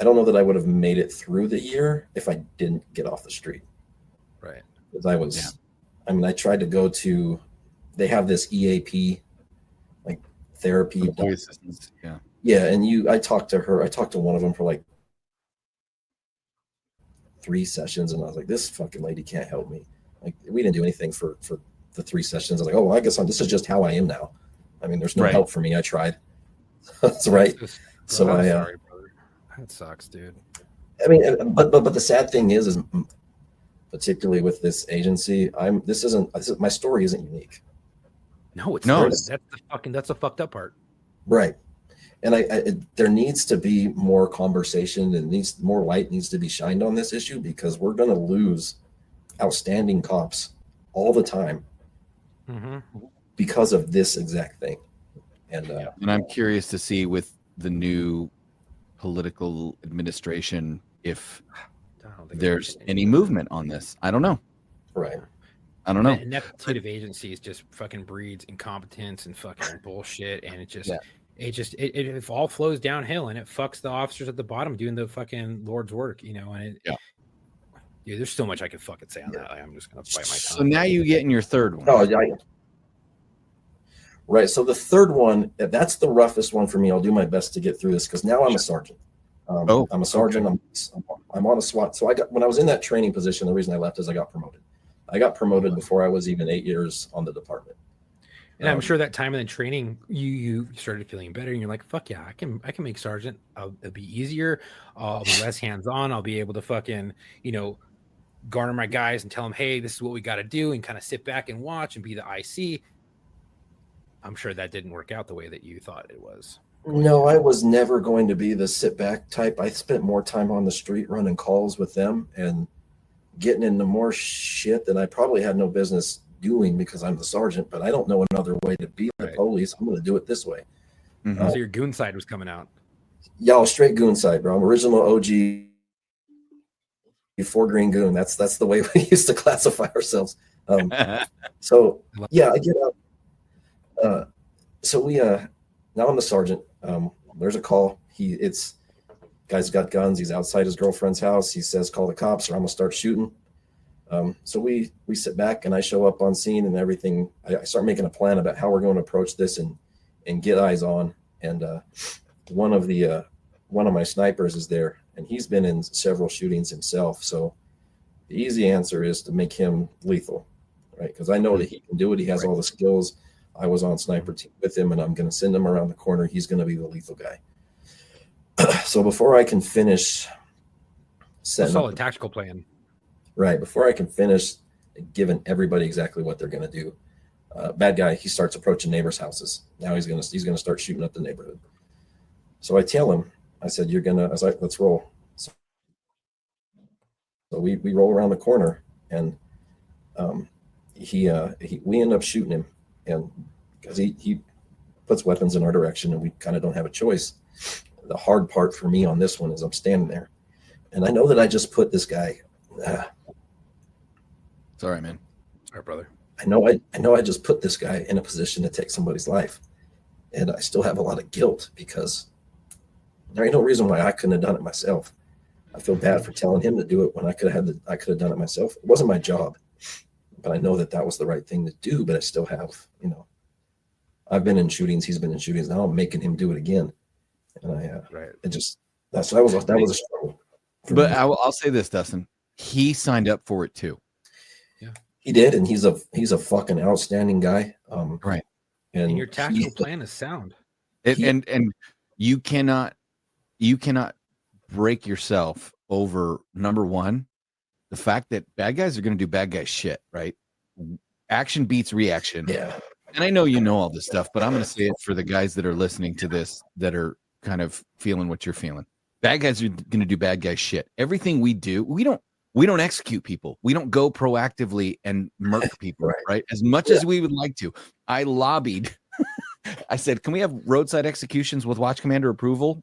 I don't know that I would have made it through the year if I didn't get off the street. Right. Because I was, I tried to go to, they have this EAP, like therapy. Assistance. Yeah. Yeah. And I talked to one of them for like 3 sessions. And I was like, this fucking lady can't help me. Like, we didn't do anything for the 3 sessions. I was like, oh, well, I guess this is just how I am now. There's no help for me. I tried. That's right. So I'm sorry, brother. That sucks, dude. But the sad thing is particularly with this agency, my story isn't unique. No, it's not. That's the fucked up part. Right. And there needs to be more conversation and more light needs to be shined on this issue because we're going to lose outstanding cops all the time because of this exact thing. And I'm curious to see with the new political administration if there's any movement on this. I don't know. Right. I don't know. And ineptitude of agencies just fucking breeds incompetence and fucking bullshit, and it all flows downhill, and it fucks the officers at the bottom doing the fucking Lord's work, and Yeah, there's so much I could fucking say on that. I'm just gonna bite my So tongue. now you get in your third one. Oh, yeah. Right. So the third one, that's the roughest one for me. I'll do my best to get through this because now I'm a sergeant. I'm a sergeant. Okay. I'm on a SWAT. So when I was in that training position, the reason I left is I got promoted. I got promoted before I was even 8 years on the department. And I'm sure that time in the training, you started feeling better, and you're like, "Fuck yeah, I can make sergeant. It'll be easier. I'll be less hands on. I'll be able to fucking garner my guys and tell them, hey, this is what we got to do, and kind of sit back and watch and be the IC." I'm sure that didn't work out the way that you thought it was. No, I was never going to be the sit back type. I spent more time on the street running calls with them and getting into more shit than I probably had no business doing because I'm the sergeant, but I don't know another way to be the police. I'm going to do it this way. So your goon side was coming out. Y'all straight goon side, bro. I'm original OG 4 green goon. That's the way we used to classify ourselves. So yeah, I get up. So we now I'm the sergeant. There's a call. Guy's got guns. He's outside his girlfriend's house. He says, call the cops or I'm gonna start shooting. So we sit back and I show up on scene and everything. I start making a plan about how we're going to approach this and get eyes on. And one of my snipers is there and he's been in several shootings himself. So the easy answer is to make him lethal, right? Because I know that he can do it. He has all the skills. I was on sniper team with him and I'm going to send him around the corner. He's going to be the lethal guy. So before I can finish setting solid tactical plan. Right. Before I can finish giving everybody exactly what they're going to do, bad guy, he starts approaching neighbors' houses. Now he's going to start shooting up the neighborhood. So I tell him, I said, I was like, let's roll. So we roll around the corner and we end up shooting him. And because he puts weapons in our direction and we kind of don't have a choice. The hard part for me on this one is I'm standing there and I know that I just put this guy. It's all right, man. All right, brother. I know I just put this guy in a position to take somebody's life. And I still have a lot of guilt because there ain't no reason why I couldn't have done it myself. I feel bad for telling him to do it when I could have done it myself. It wasn't my job, but I know that was the right thing to do. But I still have, I've been in shootings. He's been in shootings. Now I'm making him do it again. And that was a struggle. But I'll say this, Dustin, he signed up for it too. Yeah, he did. And he's a fucking outstanding guy. Right. And your tactical plan is sound. And you cannot break yourself over, number one, the fact that bad guys are going to do bad guy shit, right? Action beats reaction. Yeah. And I know you know all this stuff, but I'm going to say it for the guys that are listening to this that are kind of feeling what you're feeling. Bad guys are going to do bad guy shit. Everything we do, we don't execute people. We don't go proactively and murk people, right? As much as we would like to. I lobbied. I said, can we have roadside executions with watch commander approval?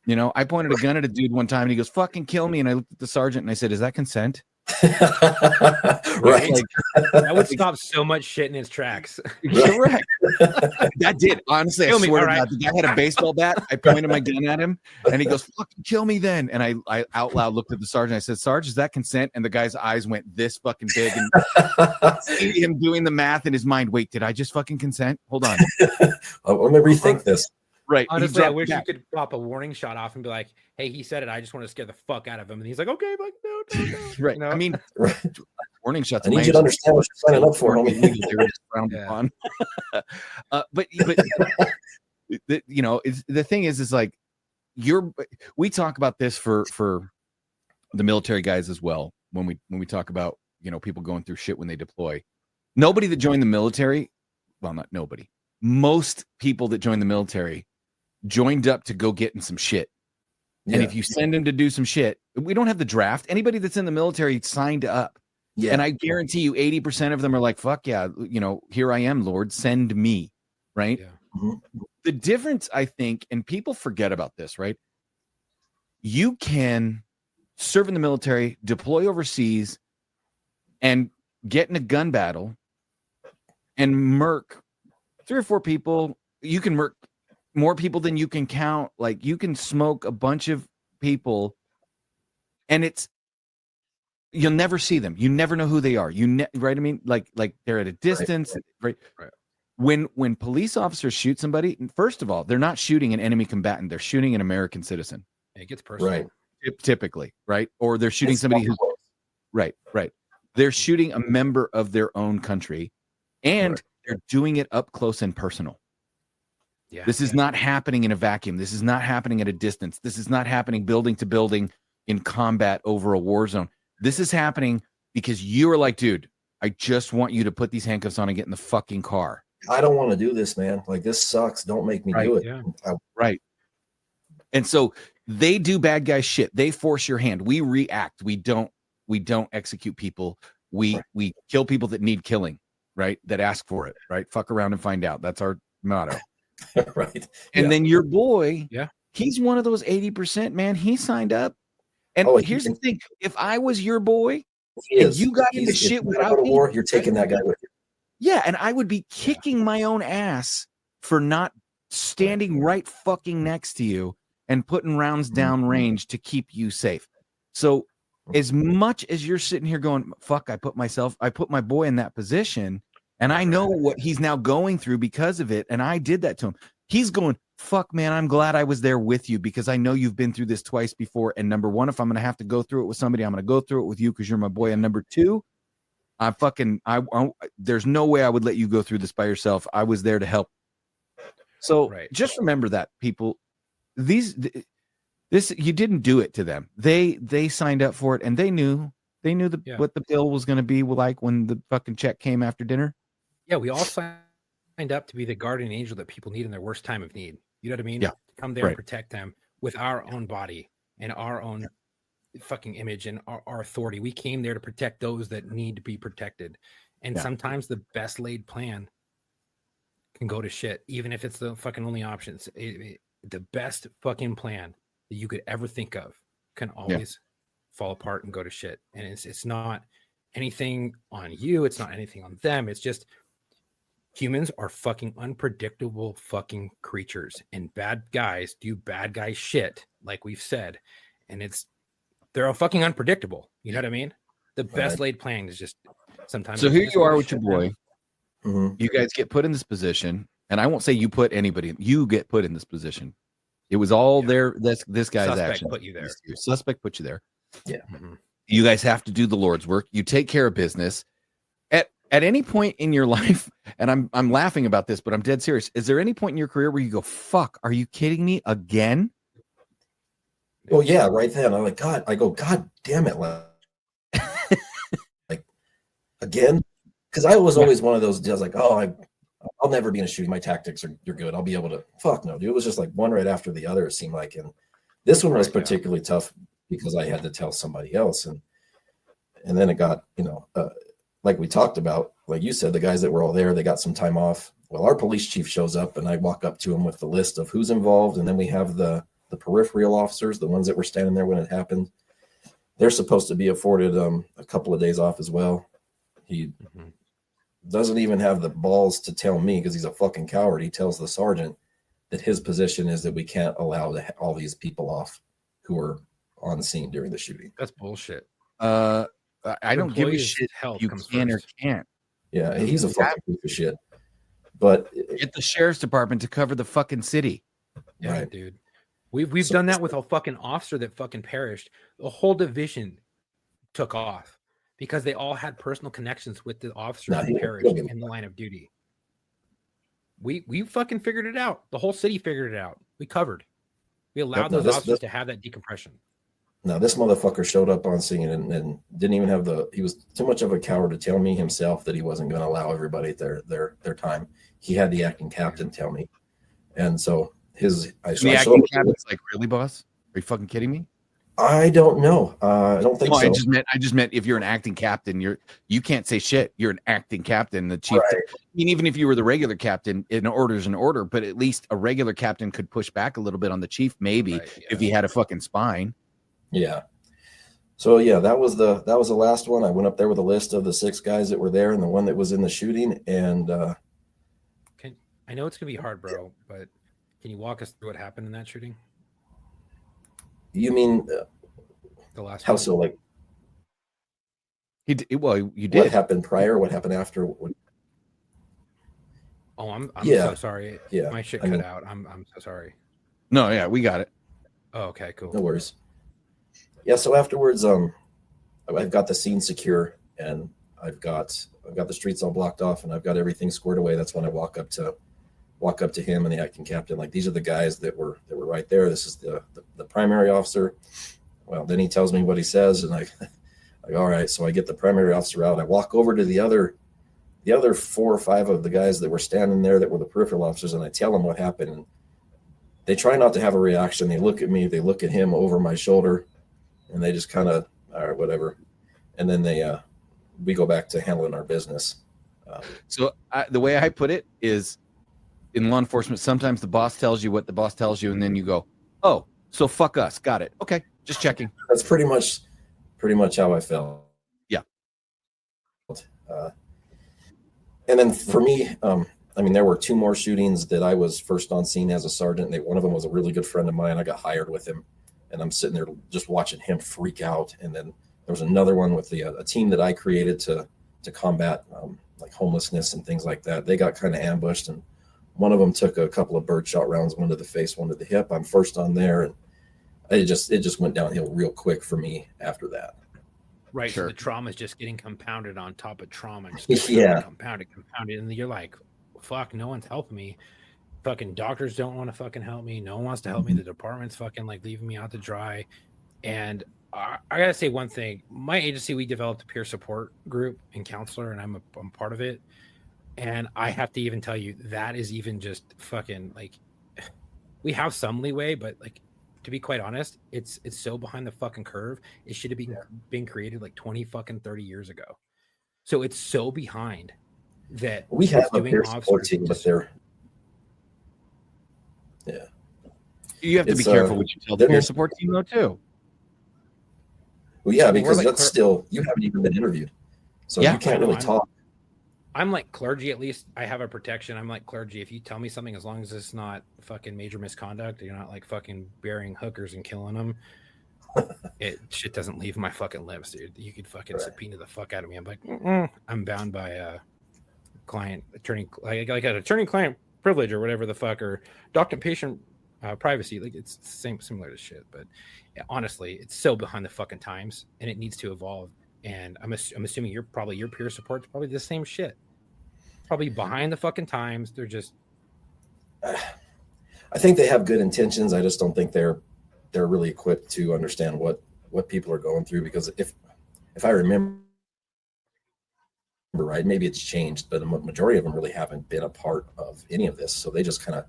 I pointed a gun at a dude one time and he goes, fucking kill me. And I looked at the sergeant and I said, is that consent? Right. That would stop so much shit in his tracks. Correct. That did. Honestly, I swear to God, the guy had a baseball bat. I pointed my gun at him and he goes, fucking kill me then. And I out loud looked at the sergeant. I said, Sarge, is that consent? And the guy's eyes went this fucking big and see him doing the math in his mind. Wait, did I just fucking consent? Hold on. Let me rethink this. Right. Honestly, I wish you could pop a warning shot off and be like, hey, he said it. I just want to scare the fuck out of him. And he's like, okay, but no. Right. I mean, warning shots. I need you to understand what you're signing up for, homie. But the thing is like we talk about this for the military guys as well. When we talk about, people going through shit when they deploy, nobody that joined the military, well, not nobody, most people that joined the military joined up to go get in some shit. And if you send them to do some shit, we don't have the draft. Anybody that's in the military signed up. Yeah. And I guarantee you 80% of them are like, fuck yeah, here I am, Lord, send me. Right. Yeah. Mm-hmm. The difference, I think, and people forget about this, right? You can serve in the military, deploy overseas, and get in a gun battle and murk 3 or 4 people. You can murk more people than you can count. Like you can smoke a bunch of people and it's You'll never see them. You never know who they are. Right? I mean, like they're at a distance, right? Right. When police officers shoot somebody, first of all, they're not shooting an enemy combatant. They're shooting an American citizen. It gets personal. Right. Typically, right? Or they're shooting somebody who's right. They're shooting a member of their own country, and they're doing it up close and personal. Yeah. This is not happening in a vacuum. This is not happening at a distance. This is not happening building to building in combat over a war zone. This is happening because you are like, dude, I just want you to put these handcuffs on and get in the fucking car. I don't want to do this, man. Like, this sucks. Don't make me do it. Yeah. Right. And so they do bad guy shit. They force your hand. We react. We don't execute people. We kill people that need killing, right? That ask for it, right? Fuck around and find out. That's our motto. Right. And then your boy, Yeah, he's one of those 80%, man. He signed up. And here's the thing. If I was your boy and you got into shit without me, war, you're taking that guy with you. Yeah, and I would be kicking my own ass for not standing right fucking next to you and putting rounds down range to keep you safe. So as much as you're sitting here going, fuck, I put my boy in that position, and I know what he's now going through because of it, and I did that to him. He's going, fuck, man, I'm glad I was there with you because I know you've been through this twice before. And number one, if I'm going to have to go through it with somebody, I'm going to go through it with you because you're my boy. And number two, there's no way I would let you go through this by yourself. I was there to help. So just remember that, people. You didn't do it to them. They signed up for it, and they knew what the bill was going to be like when the fucking check came after dinner. Yeah, we all signed up to be the guardian angel that people need in their worst time of need. You know what I mean? Yeah. To come there and protect them with our own body and our own fucking image and our authority. We came there to protect those that need to be protected. And sometimes the best laid plan can go to shit, even if it's the fucking only options. The best fucking plan that you could ever think of can always fall apart and go to shit. And it's not anything on you. It's not anything on them. It's just humans are fucking unpredictable fucking creatures, and bad guys do bad guy shit, like we've said. And they're all fucking unpredictable. You know what I mean? The best laid plan is just sometimes. So here you are with your boy. You guys get put in this position, and I won't say you put anybody. You get put in this position. It was all there. This guy's action. Put you there. Your suspect put you there. Yeah. You guys have to do the Lord's work. You take care of business. At any point in your life, and I'm laughing about this, but I'm dead serious. Is there any point in your career where you go, "Fuck, are you kidding me again?" Oh yeah, right then. I'm like, God. I go, God damn it, like again, because I was always one of those deals. Like, oh, I'll never be in a shooting. My tactics you're good. I'll be able to. Fuck no, dude. It was just like one right after the other. It seemed like, and this one was particularly tough because I had to tell somebody else, and then it got like we talked about, like you said, the guys that were all there, they got some time off. Well, our police chief shows up, and I walk up to him with the list of who's involved, and then we have the peripheral officers, the ones that were standing there when it happened. They're supposed to be afforded a couple of days off as well. He doesn't even have the balls to tell me, because he's a fucking coward. He tells the sergeant that his position is that we can't allow all these people off who were on scene during the shooting. That's bullshit. I don't give a shit. You can or can't. Yeah, he's a fucking piece of shit. But get the sheriff's department to cover the fucking city. Yeah, dude. We've done that with a fucking officer that fucking perished. The whole division took off because they all had personal connections with the officer who perished in the line of duty. We fucking figured it out. The whole city figured it out. We covered. We allowed those officers to have that decompression. Now this motherfucker showed up on scene and didn't even have he was too much of a coward to tell me himself that he wasn't going to allow everybody their time. He had the acting captain tell me. And so the acting captain's like, really, boss? Are you fucking kidding me? I don't know. I don't think so. I just meant if you're an acting captain, you can't say shit. You're an acting captain. The chief. Right. I mean, even if you were the regular captain, an order's an order, but at least a regular captain could push back a little bit on the chief, maybe if he had a fucking spine. Yeah. So yeah, that was the last one. I went up there with a list of the 6 guys that were there and the one that was in the shooting. And I know it's gonna be hard, bro, but can you walk us through what happened in that shooting? You mean the last how one? so? Like Well, you did. What happened prior? What happened after? Oh, I'm Yeah. so sorry. Yeah. My shit I mean- cut out. I'm so sorry. No, yeah, we got it. Oh, okay, cool. No worries. Yeah. So afterwards, I've got the scene secure, and I've got the streets all blocked off, and I've got everything squared away. That's when I walk up to him and the acting captain. Like, these are the guys that were right there. This is the primary officer. Well, then he tells me what he says, and like, all right. So I get the primary officer out. I walk over to the other 4 or 5 of the guys that were standing there that were the peripheral officers, and I tell them what happened. And they try not to have a reaction. They look at me, they look at him over my shoulder, and they just kind of, all right, whatever. And then we go back to handling our business. So the way I put it is, in law enforcement, sometimes the boss tells you what the boss tells you, and then you go, oh, so fuck us. Got it. Okay. Just checking. That's pretty much how I felt. Yeah. And then for me, I mean, there were 2 more shootings that I was first on scene as a sergeant. One of them was a really good friend of mine. I got hired with him, and I'm sitting there just watching him freak out. And then there was another one with a team that I created to combat like homelessness and things like that. They got kind of ambushed, and one of them took a couple of birdshot rounds, one to the face, one to the hip. I'm first on there, and it just went downhill real quick for me after that. Right. Sure. So the trauma is just getting compounded on top of trauma. Just yeah. Compounded. And you're like, fuck, no one's helping me. Fucking doctors don't want to fucking help me. No one wants to help me. The department's fucking like leaving me out to dry. And I gotta say one thing. My agency, we developed a peer support group and counselor, and I'm part of it. And I have to even tell you, that is even just fucking like, we have some leeway, but like, to be quite honest, it's so behind the fucking curve. It should have been created like 30 years ago. So it's so behind that we have a peer support team, but they're You have to be careful what you tell the peer support team, though, too. Well, yeah, because that's still, you haven't even been interviewed, so you can't really talk. I'm like clergy, at least I have a protection. I'm like clergy. If you tell me something, as long as it's not fucking major misconduct, you're not like fucking burying hookers and killing them, shit doesn't leave my fucking lips, dude. You could fucking subpoena the fuck out of me. I'm like, I'm bound by a client attorney, like an attorney-client privilege or whatever the fuck, or doctor-patient privacy. Like, it's similar to shit. But yeah, honestly, it's so behind the fucking times, and it needs to evolve. And I'm assuming your peer support's probably the same shit. Probably behind the fucking times. They're just, I think they have good intentions. I just don't think they're really equipped to understand what people are going through. Because if I remember right, maybe it's changed, but the majority of them really haven't been a part of any of this. So they just kind of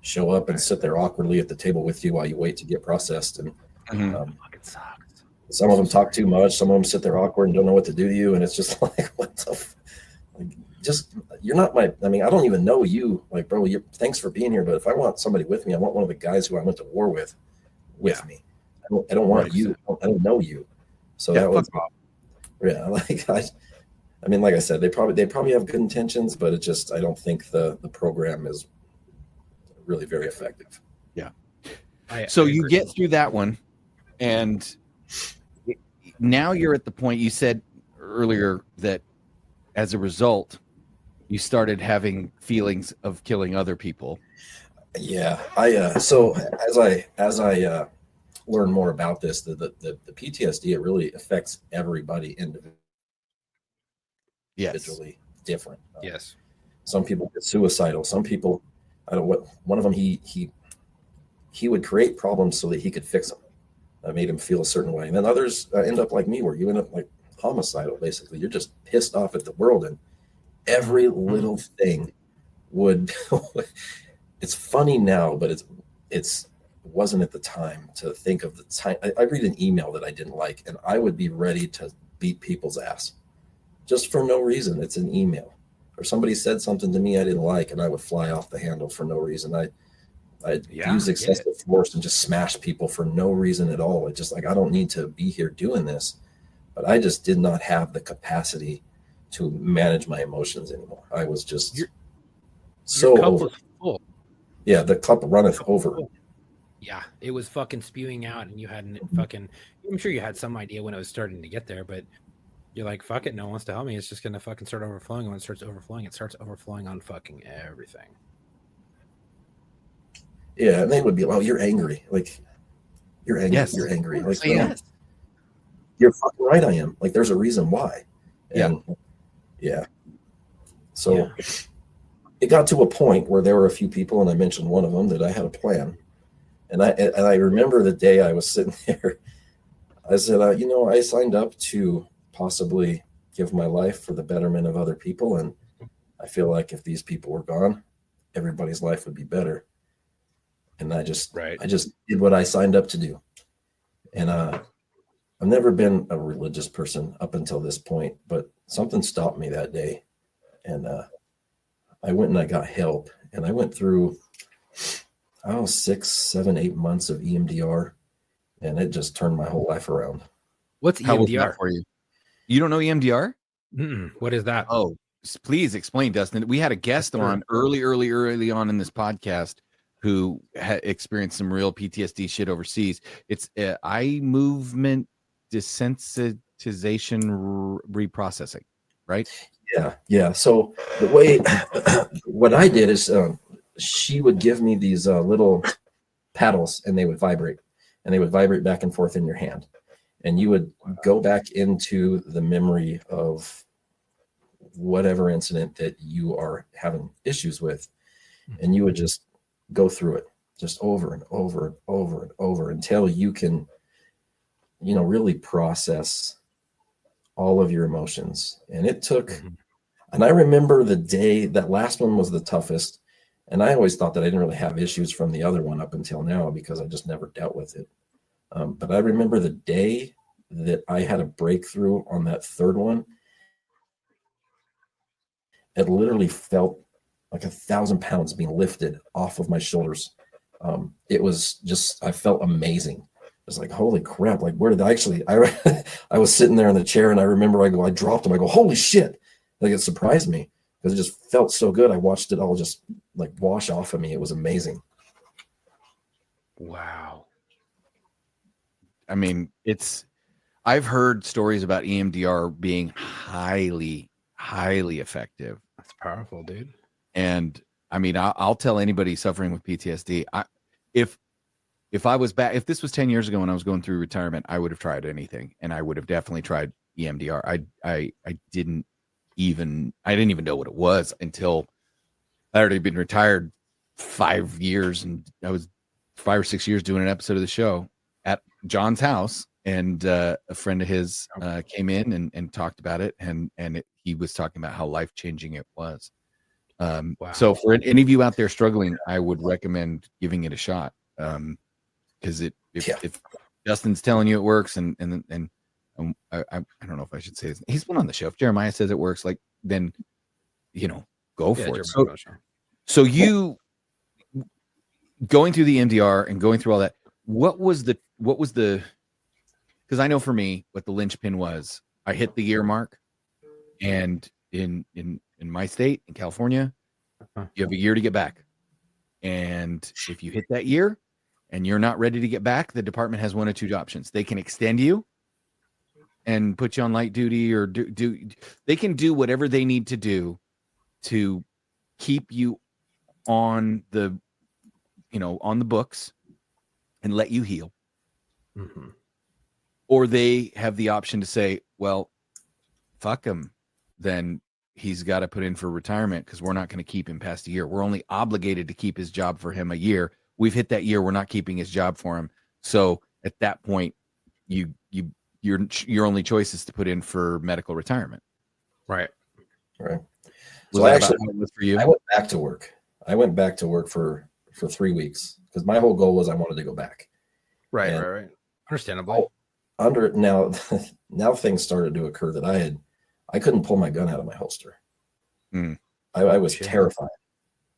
show up and sit there awkwardly at the table with you while you wait to get processed. And fucking sucks. Some of them talk too much. Some of them sit there awkward and don't know what to do to you. And it's just like, what the you're not I mean, I don't even know you. Like, bro, thanks for being here. But if I want somebody with me, I want one of the guys who I went to war with me. I don't want you. I don't know you. So that was, like, I mean, like I said, they probably have good intentions, but I don't think the program is really very effective. Yeah. So you get through that one, and now you're at the point you said earlier that as a result, you started having feelings of killing other people. Yeah. So as I learn more about this, the PTSD, it really affects everybody individually different. Yes. Some people get suicidal. Some people, one of them, he would create problems so that he could fix them. That made him feel a certain way. And then others end up like me, where you end up like homicidal. Basically, you're just pissed off at the world, and every little thing would. It's funny now, but it wasn't at the time to think of the time. I read an email that I didn't like, and I would be ready to beat people's ass just for no reason. It's an email, or somebody said something to me I didn't like, and I would fly off the handle for no reason. I'd use excessive force and just smash people for no reason at all. It's just like, I don't need to be here doing this. But I just did not have the capacity to manage my emotions anymore. I was just your so cup over. was full. Yeah, the cup runneth over. Yeah, it was fucking spewing out, and you hadn't fucking. I'm sure you had some idea when it was starting to get there, but You're like, fuck it, no one wants to help me. It's just gonna fucking start overflowing. When it starts overflowing on fucking everything. Yeah, and they would be, oh, you're angry. Like, you're angry. Yes. You're angry. Like, Say yes. You're fucking right. I am. Like, there's a reason why. And yeah. So it got to a point where there were a few people, and I mentioned one of them, that I had a plan. And I remember the day I was sitting there. I said, I signed up to possibly give my life for the betterment of other people, and I feel like if these people were gone, everybody's life would be better. And I just did what I signed up to do. And I've never been a religious person up until this point, but something stopped me that day. And I went and I got help, and I went through 6, 7, 8 months of EMDR, and it just turned my whole life around. What's EMDR? How was that for you? You don't know EMDR? What is that? Oh, please explain, Dustin. We had a guest on early on in this podcast who had experienced some real PTSD shit overseas. It's eye movement desensitization reprocessing, right? Yeah. So the way what I did is she would give me these little paddles, and they would vibrate, back and forth in your hand, and you would go back into the memory of whatever incident that you are having issues with, and you would just go through it just over and over and over and over until you can, really process all of your emotions. And it took, and I remember the day, that last one was the toughest. And I always thought that I didn't really have issues from the other one up until now, because I just never dealt with it. But I remember the day that I had a breakthrough on that third one. It literally felt like 1,000 pounds being lifted off of my shoulders. It was just, I felt amazing. It was like, holy crap. Like, where did I was sitting there in the chair, and I remember I dropped them. I go, holy shit. Like, it surprised me because it just felt so good. I watched it all just like wash off of me. It was amazing. Wow. I mean, I've heard stories about EMDR being highly, highly effective. That's powerful, dude. And I mean, I'll tell anybody suffering with PTSD, if I was back, if this was 10 years ago when I was going through retirement, I would have tried anything, and I would have definitely tried EMDR. I didn't even know what it was until I already been retired 5 years, and I was 5 or 6 years doing an episode of the show at John's house, and a friend of his came in and talked about it, and he was talking about how life-changing it was. Wow. So for any of you out there struggling, I would recommend giving it a shot. Because if Justin's telling you it works, and I don't know if I should say this. He's been on the show. If Jeremiah says it works, like, then go for it. So you going through the MDR and going through all that, what was the because I know for me what the linchpin was. I hit the year mark, and in my state, in California, you have a year to get back. And if you hit that year and you're not ready to get back, the department has one of two options. They can extend you and put you on light duty, or they can do whatever they need to do to keep you on the books and let you heal. Mm-hmm. Or they have the option to say, well, fuck him. Then he's got to put in for retirement because we're not going to keep him past a year. We're only obligated to keep his job for him a year. We've hit that year. We're not keeping his job for him. So at that point, your only choice is to put in for medical retirement. Right. So actually, for you? I went back to work. I went back to work for 3 weeks because my whole goal was I wanted to go back. Right. Understandable. Now things started to occur that I couldn't pull my gun out of my holster. I was terrified.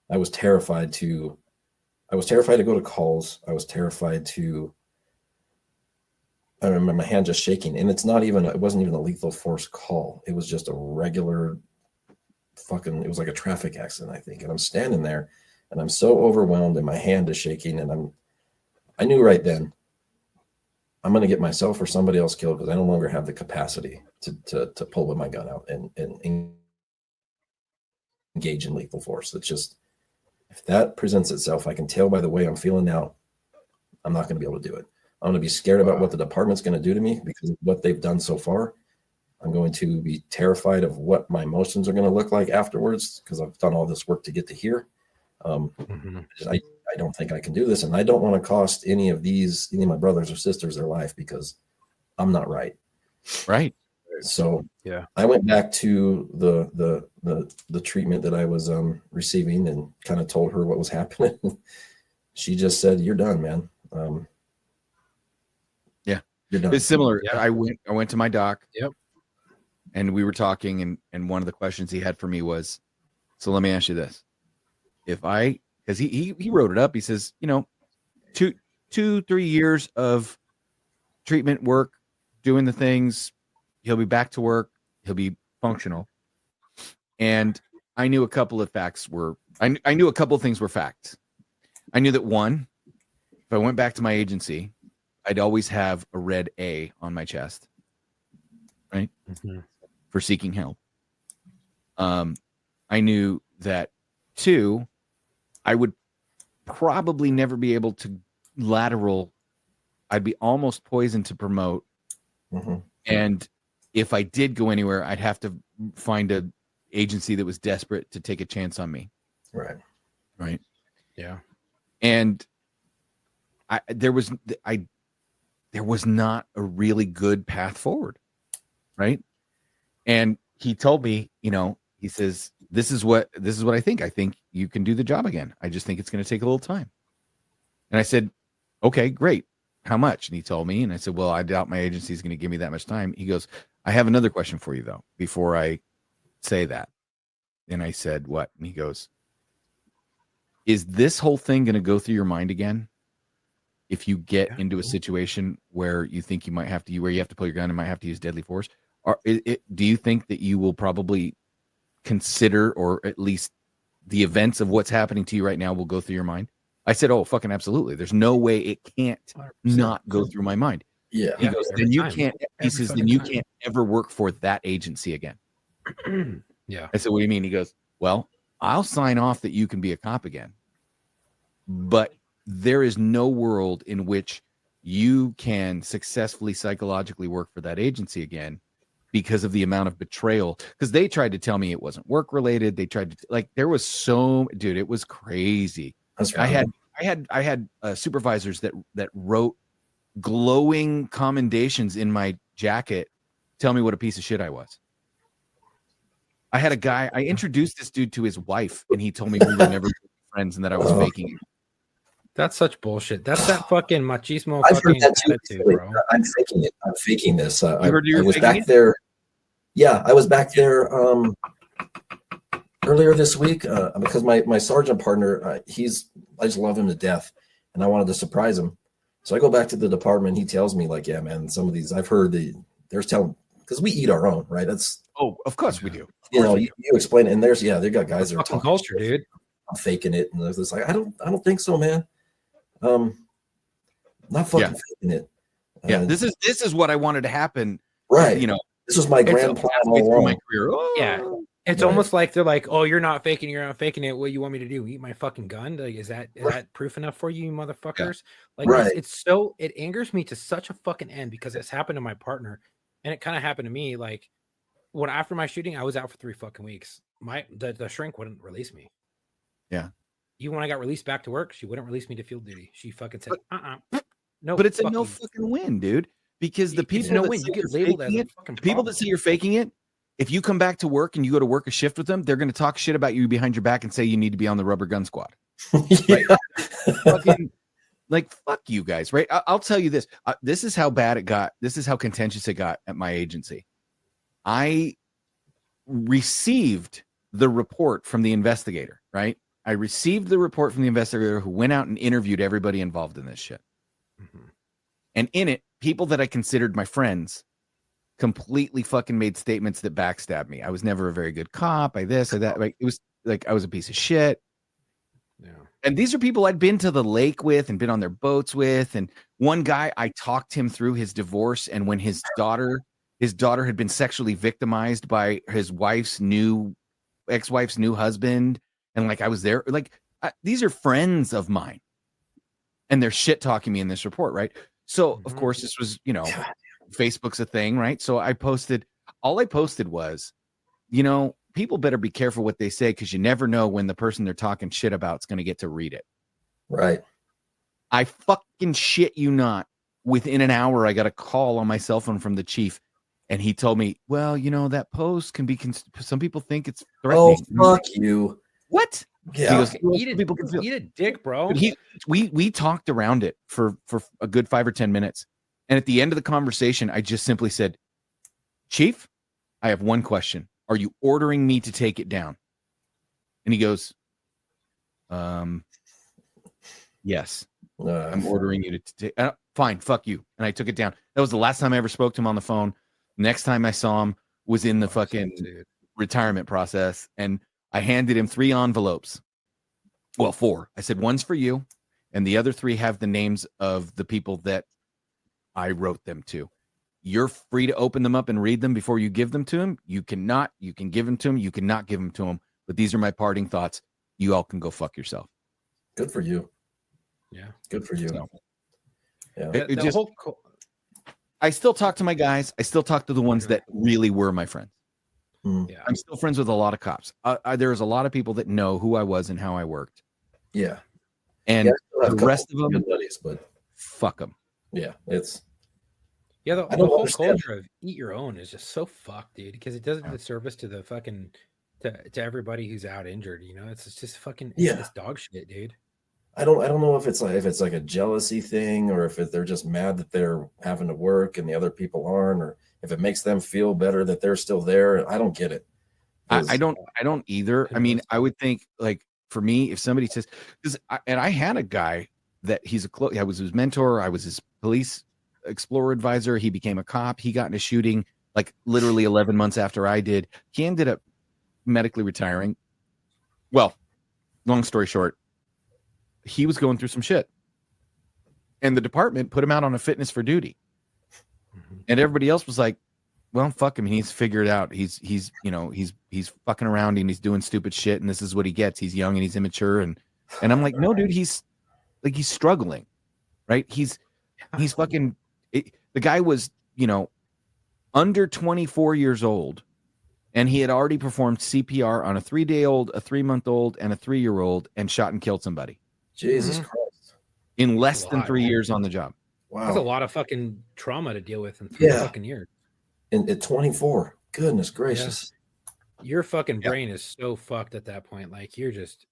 I was terrified to go to calls. I was terrified to. I remember my hand just shaking, and it wasn't even a lethal force call. It was just a regular it was like a traffic accident, I think. And I'm standing there, and I'm so overwhelmed, and my hand is shaking, and I knew right then I'm going to get myself or somebody else killed because I no longer have the capacity to pull with my gun out and engage in lethal force. It's just, if that presents itself, I can tell by the way I'm feeling now, I'm not going to be able to do it. I'm going to be scared about what the department's going to do to me because of what they've done so far. I'm going to be terrified of what my emotions are going to look like afterwards because I've done all this work to get to here. I don't think I can do this, and I don't want to cost any of my brothers or sisters their life because I'm not right. Right. So yeah, I went back to the treatment that I was receiving and kind of told her what was happening. She just said, "You're done, man." Yeah, you're done. It's similar. Yeah. I went to my doc. Yep. And we were talking, and one of the questions he had for me was, so let me ask you this. Because he wrote it up. He says, 2-3 years of treatment work, doing the things, he'll be back to work, he'll be functional. And I knew a couple of facts I knew a couple of things were facts. I knew that one, if I went back to my agency, I'd always have a red A on my chest, right? For seeking help. I knew that 2, I would probably never be able to lateral. I'd be almost poisoned to promote. And if I did go anywhere, I'd have to find a agency that was desperate to take a chance on me. Right. Yeah. And there was not a really good path forward. Right. And he told me, he says, this is what I think. I think you can do the job again. I just think it's going to take a little time. And I said, okay, great. How much? And he told me, and I said, well, I doubt my agency is going to give me that much time. He goes, I have another question for you though, before I say that. And I said, what? And he goes, is this whole thing going to go through your mind again? If you get into a situation where you think you might have to, where you have to pull your gun and might have to use deadly force, do you think that you will probably consider, or at least the events of what's happening to you right now will go through your mind? I said, oh, fucking absolutely. There's no way it can't 100%. Not go through my mind. Yeah. He goes, then you can't, he says, then you can't ever work for that agency again. Yeah. I said, what do you mean? He goes, well, I'll sign off that you can be a cop again, but there is no world in which you can successfully psychologically work for that agency again because of the amount of betrayal. Because they tried to tell me it wasn't work related. They tried to, there was dude, it was crazy. I had supervisors that wrote glowing commendations in my jacket, tell me what a piece of shit I was. I had a guy, I introduced this dude to his wife, and he told me we were never friends and that I was faking it. That's such bullshit. That's that fucking machismo I've fucking heard that too, attitude, bro. I'm faking it. I'm faking this. I was back there. Yeah, I was back there earlier this week because my sergeant partner, I just love him to death, and I wanted to surprise him. So I go back to the department. He tells me, like, yeah, man, some of these I've heard there's telling, because we eat our own, right? That's of course we do. You explain it, and they got guys that are talking culture, dude. I'm faking it, and it's like I don't think so, man. Not fucking faking it. Yeah, this is what I wanted to happen. Right. This was my grand plan all along. My career. Yeah. It's almost like they're like, oh, you're not faking it. What you want me to do? Eat my fucking gun? Like, is that proof enough for you motherfuckers? Yeah. Like, it angers me to such a fucking end because it's happened to my partner, and it kind of happened to me. Like, when after my shooting, I was out for 3 fucking weeks. The shrink wouldn't release me. Yeah. Even when I got released back to work, she wouldn't release me to field duty. She fucking said, no. But it's a no fucking win, dude. Because the people no win. You get labeled as a fucking people that say you're faking it. If you come back to work and you go to work a shift with them, they're going to talk shit about you behind your back and say you need to be on the rubber gun squad. Right? Fucking, like, fuck you guys, right? I'll tell you this. This is how bad it got. This is how contentious it got at my agency. I received the report from the investigator, right? I received the report from the investigator who went out and interviewed everybody involved in this shit. Mm-hmm. And in it, people that I considered my friends completely fucking made statements that backstabbed me. I was never a very good cop. I this or that. Like, it was like I was a piece of shit. Yeah. And these are people I'd been to the lake with and been on their boats with. And one guy, I talked him through his divorce. And when his daughter had been sexually victimized by his ex-wife's new husband. And like, I was there, like, these are friends of mine. And they're shit talking me in this report. Right. So of course this was, Facebook's a thing, right? So all I posted was, people better be careful what they say, because you never know when the person they're talking shit about is going to get to read it. Right. I fucking shit you not. Within an hour, I got a call on my cell phone from the chief, and he told me, well, that post can be, some people think it's threatening. Oh, fuck you. What? Yeah. He goes, eat a dick, bro. But we talked around it for a good 5 or 10 minutes. And at the end of the conversation, I just simply said, Chief, I have one question. Are you ordering me to take it down? And he goes, yes, I'm ordering you to take fine, fuck you. And I took it down. That was the last time I ever spoke to him on the phone. Next time I saw him was in the fucking retirement process. And I handed him 3 envelopes. Well, 4. I said, one's for you. And the other 3 have the names of the people that I wrote them to. You're free to open them up and read them before you give them to him. You cannot. You can give them to him. You cannot give them to him. But these are my parting thoughts. You all can go fuck yourself. Good for you. Yeah. Good for you. So, Yeah. I still talk to my guys. I still talk to the ones that really were my friends. Yeah. I'm still friends with a lot of cops. There's a lot of people that know who I was and how I worked. Yeah. And the rest of them, buddies, but fuck them. Yeah. It's. Yeah, the whole culture of eat your own is just so fucked, dude, because it does a service to the fucking to everybody who's out injured. It's just fucking it's dog shit, dude. I don't know if it's like a jealousy thing, or if they're just mad that they're having to work and the other people aren't, or if it makes them feel better that they're still there. I don't get it. I don't either. I mean, I would think, like, for me, if somebody says, and I had a guy that I was his mentor. I was his police explorer advisor. He became a cop. He got in a shooting like literally 11 months after I did. He ended up medically retiring. Well, long story short, he was going through some shit, and the department put him out on a fitness for duty. And everybody else was like, well, fuck him. He's figured out. He's fucking around and he's doing stupid shit. And this is what he gets. He's young and he's immature. And I'm like, no, dude, he's struggling, right? He's fucking, the guy was, under 24 years old, and he had already performed CPR on a 3-day-old, a 3-month-old, and a 3-year-old, and shot and killed somebody. Jesus Christ. In less than 3 years on the job. Wow. That's a lot of fucking trauma to deal with in 3 fucking years. And at 24, goodness gracious. Your fucking brain is so fucked at that point. Like, you're just,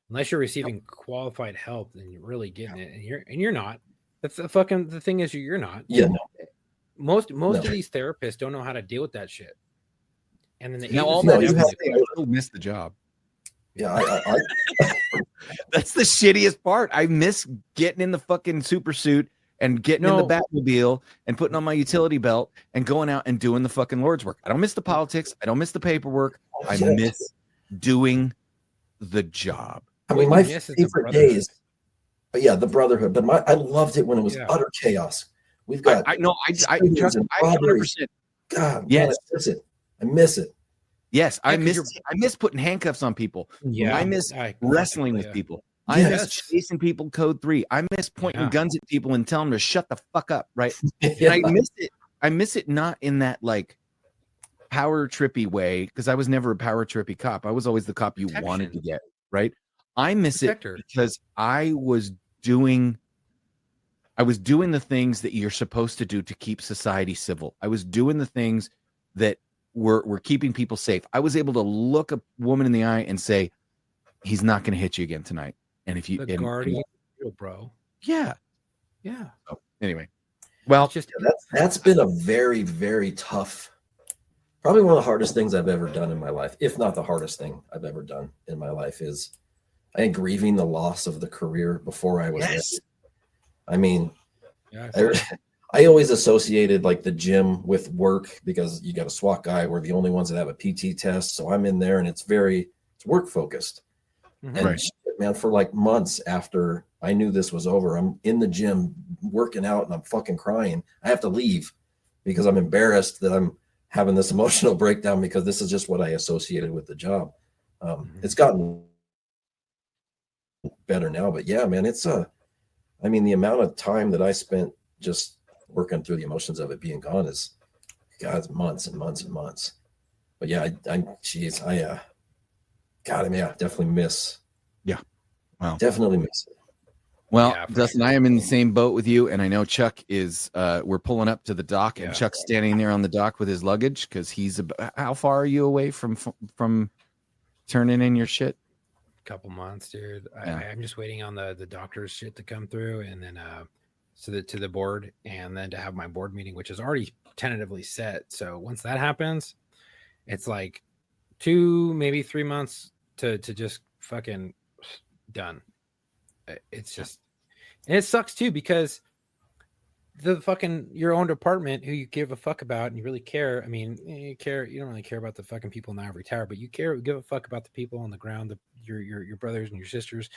unless you're receiving qualified help, then you're really getting it. And you're not. That's the thing is, you're not. Yeah. No. Most of these therapists don't know how to deal with that shit. And then I miss the job. Yeah, I that's the shittiest part. I miss getting in the fucking super suit and getting in the Batmobile and putting on my utility belt and going out and doing the fucking Lord's work. I don't miss the politics. I don't miss the paperwork. I miss doing the job. I mean, my favorite days. The brotherhood. But I loved it when it was utter chaos. We've got. I 100%. God, yes, I miss it. Yes, I miss putting handcuffs on people. Yeah, I miss wrestling with people. I miss chasing people code 3. I miss pointing guns at people and telling them to shut the fuck up, right? And I miss it. I miss it not in that like power trippy way, because I was never a power trippy cop. I was always the cop you wanted to get, right? I miss it because I was doing the things that you're supposed to do to keep society civil. I was doing the things that were keeping people safe. I was able to look a woman in the eye and say, he's not going to hit you again tonight. And if you, guardian, bro. Yeah. So, anyway, well, that's been a very, very tough, probably one of the hardest things I've ever done in my life, if not the hardest thing I've ever done in my life, is I think grieving the loss of the career before I was ready. I mean, I always associated like the gym with work, because you got a SWAT guy. We're the only ones that have a PT test. So I'm in there and it's work focused. And man, for like months after I knew this was over. I'm in the gym working out and I'm fucking crying. I have to leave because I'm embarrassed that I'm having this emotional breakdown because this is just what I associated with the job. It's gotten better now, but yeah, man, I mean, the amount of time that I spent just working through the emotions of it being gone is, God, it's months and months and months. But yeah, God, I mean, I definitely miss. Yeah. Wow. Definitely miss it. Well, Yeah, for Dustin, sure. I am in the same boat with you, and I know Chuck is. We're pulling up to the dock, and Chuck's standing there on the dock with his luggage because he's. How far are you away from turning in your shit? Couple months, dude. Yeah. I'm just waiting on the doctor's shit to come through, and then to the board, and then to have my board meeting, which is already tentatively set. So once that happens, it's like 2, maybe 3 months to just fucking done. It's just, and it sucks too because the fucking your own department who you give a fuck about and you really care. I mean, you don't really care about the fucking people in the ivory tower, but you give a fuck about the people on the ground, your brothers and your sisters,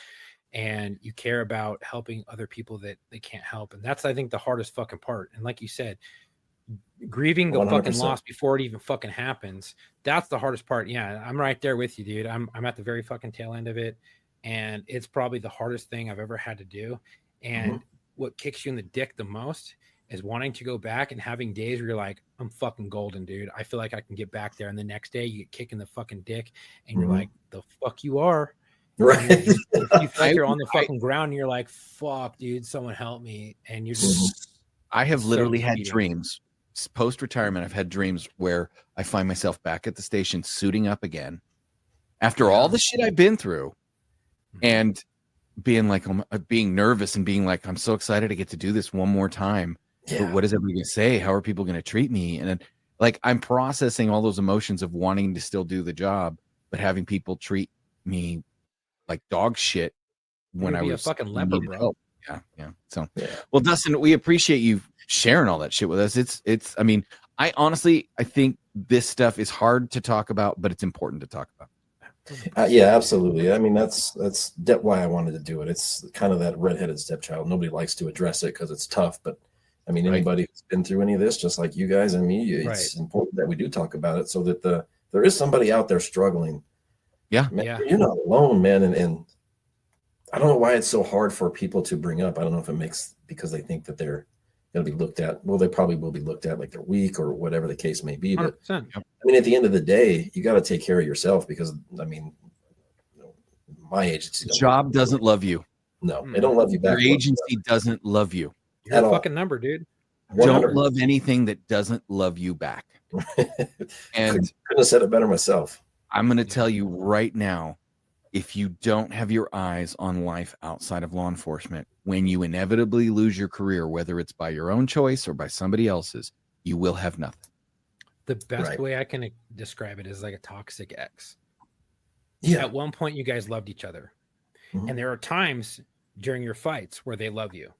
and you care about helping other people that they can't help. And that's, I think, the hardest fucking part. And like you said, grieving the 100%. fucking loss before it even fucking happens, that's the hardest part. Yeah, I'm right there with you, dude. I'm at the very fucking tail end of it, and it's probably the hardest thing I've ever had to do. And what kicks you in the dick the most is wanting to go back and having days where you're like, I'm fucking golden, dude. I feel like I can get back there. And the next day you get kicked in the fucking dick and you're like, the fuck you are. Right. You feel like you're on the fucking ground and you're like, fuck, dude, someone help me. And you're just, I have so literally had defeating. dreams post-retirement. I've had dreams where I find myself back at the station suiting up again after all the shit I've been through and being like, being nervous and being like, I'm so excited to get to do this one more time. Yeah. But what is everybody going to say? How are people going to treat me? And then, like, I'm processing all those emotions of wanting to still do the job, but having people treat me like dog shit when I was a fucking leper, bro. Help. Yeah. So, well, Dustin, we appreciate you sharing all that shit with us. It's. I mean, I think this stuff is hard to talk about, but it's important to talk about. Yeah, absolutely. I mean, that's why I wanted to do it. It's kind of that redheaded stepchild. Nobody likes to address it because it's tough. But I mean, anybody who's been through any of this, just like you guys and me, it's important that we do talk about it so that there is somebody out there struggling. Yeah, man, you're not alone, man. And I don't know why it's so hard for people to bring up. I don't know if it makes because they think that they're going to be looked at. Well, they probably will be looked at like they're weak or whatever the case may be. But 100%. I mean, at the end of the day, you got to take care of yourself because, I mean, my agency. The job doesn't love you. No, they don't love you back. Your agency doesn't love you. You're a fucking number, dude. 100. Don't love anything that doesn't love you back. And couldn't have said it better myself. I'm going to tell you right now, if you don't have your eyes on life outside of law enforcement, when you inevitably lose your career, whether it's by your own choice or by somebody else's, you will have nothing. The best way I can describe it is like a toxic ex. Yeah. At one point, you guys loved each other. And there are times during your fights where they love you.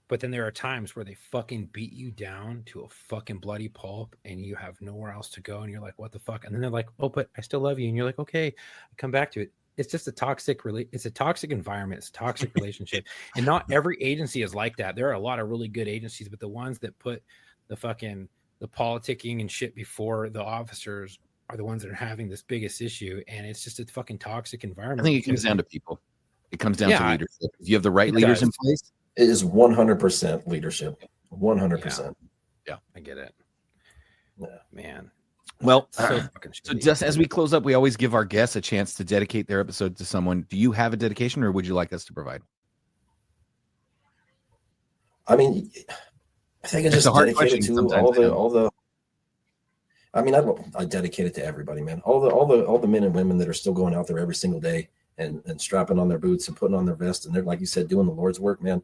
But then there are times where they fucking beat you down to a fucking bloody pulp and you have nowhere else to go. And you're like, what the fuck? And then they're like, oh, but I still love you. And you're like, okay, come back to it. It's just a toxic it's a toxic environment. It's a toxic relationship. And not every agency is like that. There are a lot of really good agencies, but the ones that put the politicking and shit before the officers are the ones that are having this biggest issue. And it's just a fucking toxic environment. I think it comes down to people. It comes down to leadership. If you have the right leaders in place, it is 100% leadership. 100%. Yeah, I get it. Yeah, man. Well, so just as we close up, we always give our guests a chance to dedicate their episode to someone. Do you have a dedication, or would you like us to provide? I mean, I think I just dedicated to all the. I mean, I dedicate it to everybody, man. All the men and women that are still going out there every single day and strapping on their boots and putting on their vest, and they're, like you said, doing the Lord's work, man.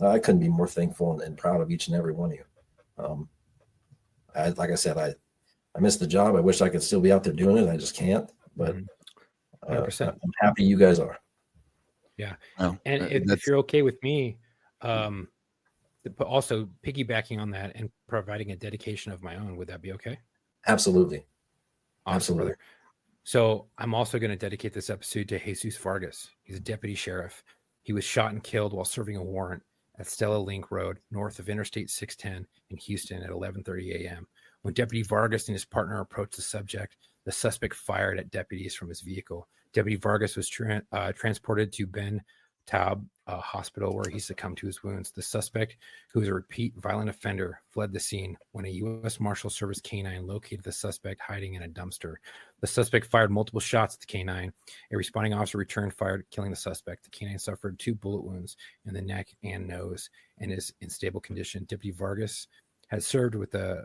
I couldn't be more thankful and proud of each and every one of you. Like I said, I miss the job. I wish I could still be out there doing it. I just can't. But I'm happy you guys are. Yeah. Well, and if you're okay with me, also piggybacking on that and providing a dedication of my own, would that be okay? Absolutely. Awesome, Absolutely. So I'm also going to dedicate this episode to Jesus Vargas. He's a deputy sheriff. He was shot and killed while serving a warrant at Stella Link Road, north of Interstate 610 in Houston at 11:30 a.m. When Deputy Vargas and his partner approached the subject, the suspect fired at deputies from his vehicle. Deputy Vargas was transported to Ben Taub Hospital, where he succumbed to his wounds. The suspect, who is a repeat violent offender, fled the scene when a U.S. Marshal Service canine located the suspect hiding in a dumpster. The suspect fired multiple shots at the canine. A responding officer returned fire, killing the suspect. The canine suffered 2 bullet wounds in the neck and nose and is in stable condition. Deputy Vargas has served with the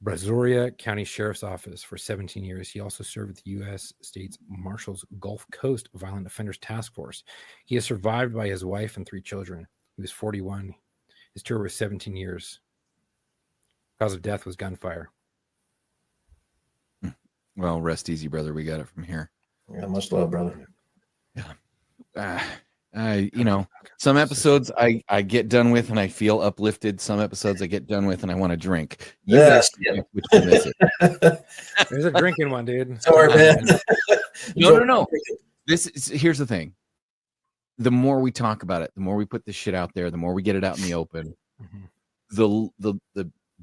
Brazoria County Sheriff's Office for 17 years. He also served with the U.S. States Marshal's Gulf Coast Violent Offenders Task Force. He is survived by his wife and 3 children. He was 41. His tour was 17 years. Cause of death was gunfire. Well, rest easy, brother. We got it from here. Yeah, much love, brother. Yeah. You know, some episodes I get done with and I feel uplifted. Some episodes I get done with and I want to drink. You guys which one is it? There's a drinking one, dude. Sorry, man. No. Here's the thing. The more we talk about it, the more we put this shit out there, the more we get it out in the open, the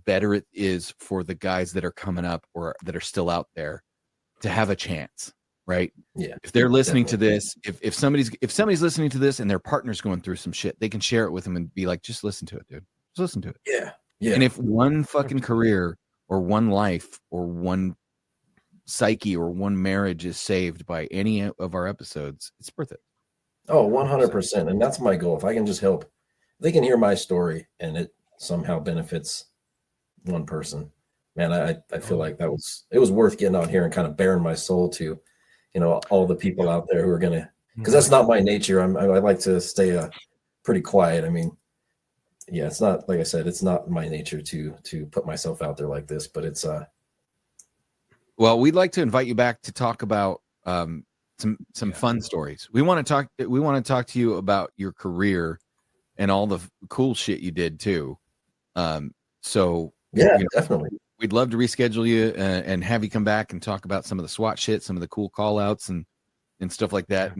better it is for the guys that are coming up or that are still out there to have a chance. Right. Yeah. If they're listening to this, if somebody's listening to this and their partner's going through some shit, they can share it with them and be like, just listen to it, dude. Just listen to it. Yeah. Yeah. And if one fucking career or one life or one psyche or one marriage is saved by any of our episodes, it's worth it. Oh, 100%. And that's my goal. If I can just help, they can hear my story and it somehow benefits one person. Man, I feel like it was worth getting out here and kind of bearing my soul to, you know, all the people out there who are going to, because that's not my nature. I like to stay pretty quiet. I mean, yeah, it's not, like I said, it's not my nature to put myself out there like this, but it's well, we'd like to invite you back to talk about some fun stories. We want to talk to you about your career and all the cool shit you did too. So yeah, definitely. We'd love to reschedule you and have you come back and talk about some of the SWAT shit, some of the cool call outs and stuff like that.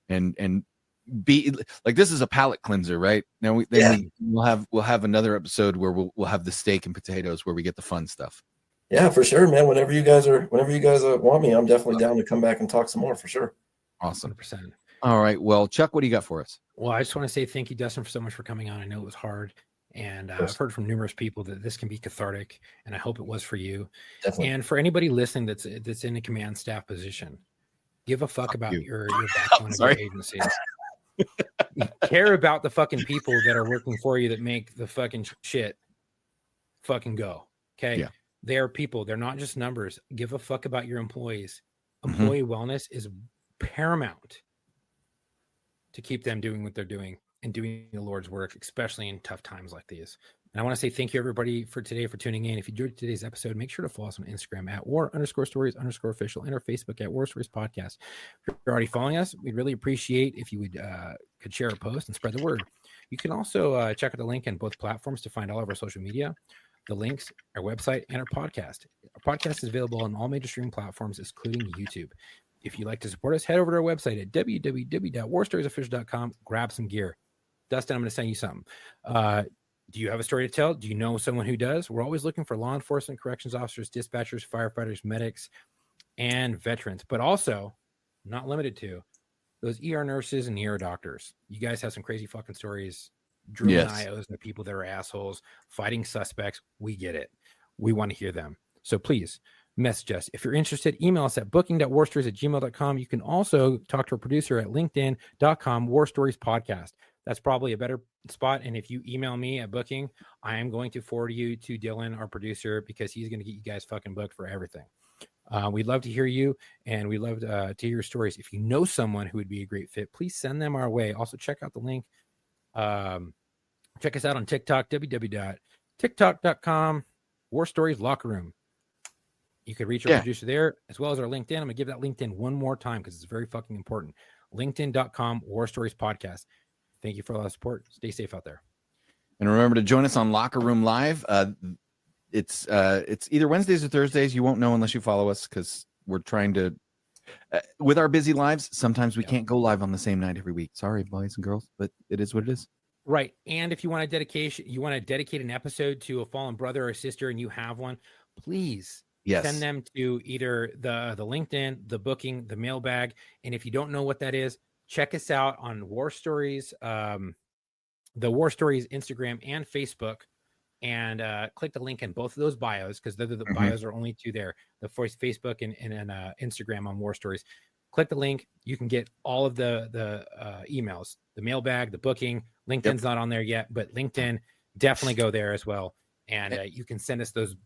And be like, this is a palate cleanser, right? Now we'll have another episode where we'll have the steak and potatoes where we get the fun stuff. Yeah, for sure, man. Whenever you guys want me, I'm definitely down to come back and talk some more for sure. Awesome. 100%. All right. Well, Chuck, what do you got for us? Well, I just want to say thank you, Dustin, for so much for coming on. I know it was hard. And I've heard from numerous people that this can be cathartic, and I hope it was for you. Definitely. And for anybody listening that's in a command staff position, give a fuck about your backbone of your agency. Care about the fucking people that are working for you that make the fucking shit fucking go. Okay. Yeah. They are people. They're not just numbers. Give a fuck about your employees. Employee wellness is paramount to keep them doing what they're doing and doing the Lord's work, especially in tough times like these. And I want to say thank you, everybody, for today, for tuning in. If you enjoyed today's episode, make sure to follow us on Instagram at war_stories_official and our Facebook at War Stories Podcast. If you're already following us, we'd really appreciate if you would could share a post and spread the word. You can also check out the link on both platforms to find all of our social media, the links, our website, and our podcast. Our podcast is available on all major streaming platforms, including YouTube. If you'd like to support us, head over to our website at www.warstoriesofficial.com. Grab some gear. Dustin, I'm going to send you something. Do you have a story to tell? Do you know someone who does? We're always looking for law enforcement, corrections officers, dispatchers, firefighters, medics, and veterans, but also not limited to those ER nurses and ER doctors. You guys have some crazy fucking stories, drilling IOs and the people that are assholes, fighting suspects. We get it. We want to hear them. So please message us. If you're interested, email us at booking.warstories@gmail.com. You can also talk to our producer at linkedin.com, War Stories Podcast. That's probably a better spot. And if you email me at booking, I am going to forward you to Dylan, our producer, because he's going to get you guys fucking booked for everything. We'd love to hear you, and we love to hear your stories. If you know someone who would be a great fit, please send them our way. Also, check out the link. Check us out on TikTok, www.tiktok.com, War Stories Locker Room. You could reach our producer there, as well as our LinkedIn. I'm going to give that LinkedIn one more time because it's very fucking important. LinkedIn.com, War Stories Podcast. Thank you for all the support. Stay safe out there. And remember to join us on Locker Room Live. It's either Wednesdays or Thursdays. You won't know unless you follow us because we're trying to with our busy lives, sometimes we Yeah. can't go live on the same night every week. Sorry, boys and girls, but it is what it is. Right. And if you want to dedicate an episode to a fallen brother or sister and you have one, please send them to either the LinkedIn, the booking, the mailbag. And if you don't know what that is, check us out on War Stories, the War Stories Instagram and Facebook, and click the link in both of those bios, because the bios are only two there, the Facebook and Instagram on War Stories. Click the link. You can get all of the emails, the mailbag, the booking. LinkedIn's not on there yet, but LinkedIn, definitely go there as well. And you can send us those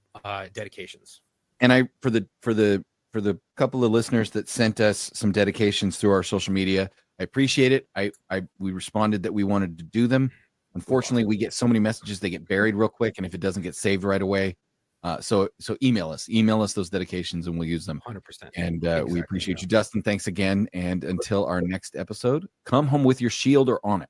dedications. And for the couple of listeners that sent us some dedications through our social media, I appreciate it. We responded that we wanted to do them. Unfortunately, we get so many messages, they get buried real quick. And if it doesn't get saved right away, so email us those dedications and we'll use them. 100%. And exactly, we appreciate you, Dustin. Thanks again. And until our next episode, come home with your shield or on it.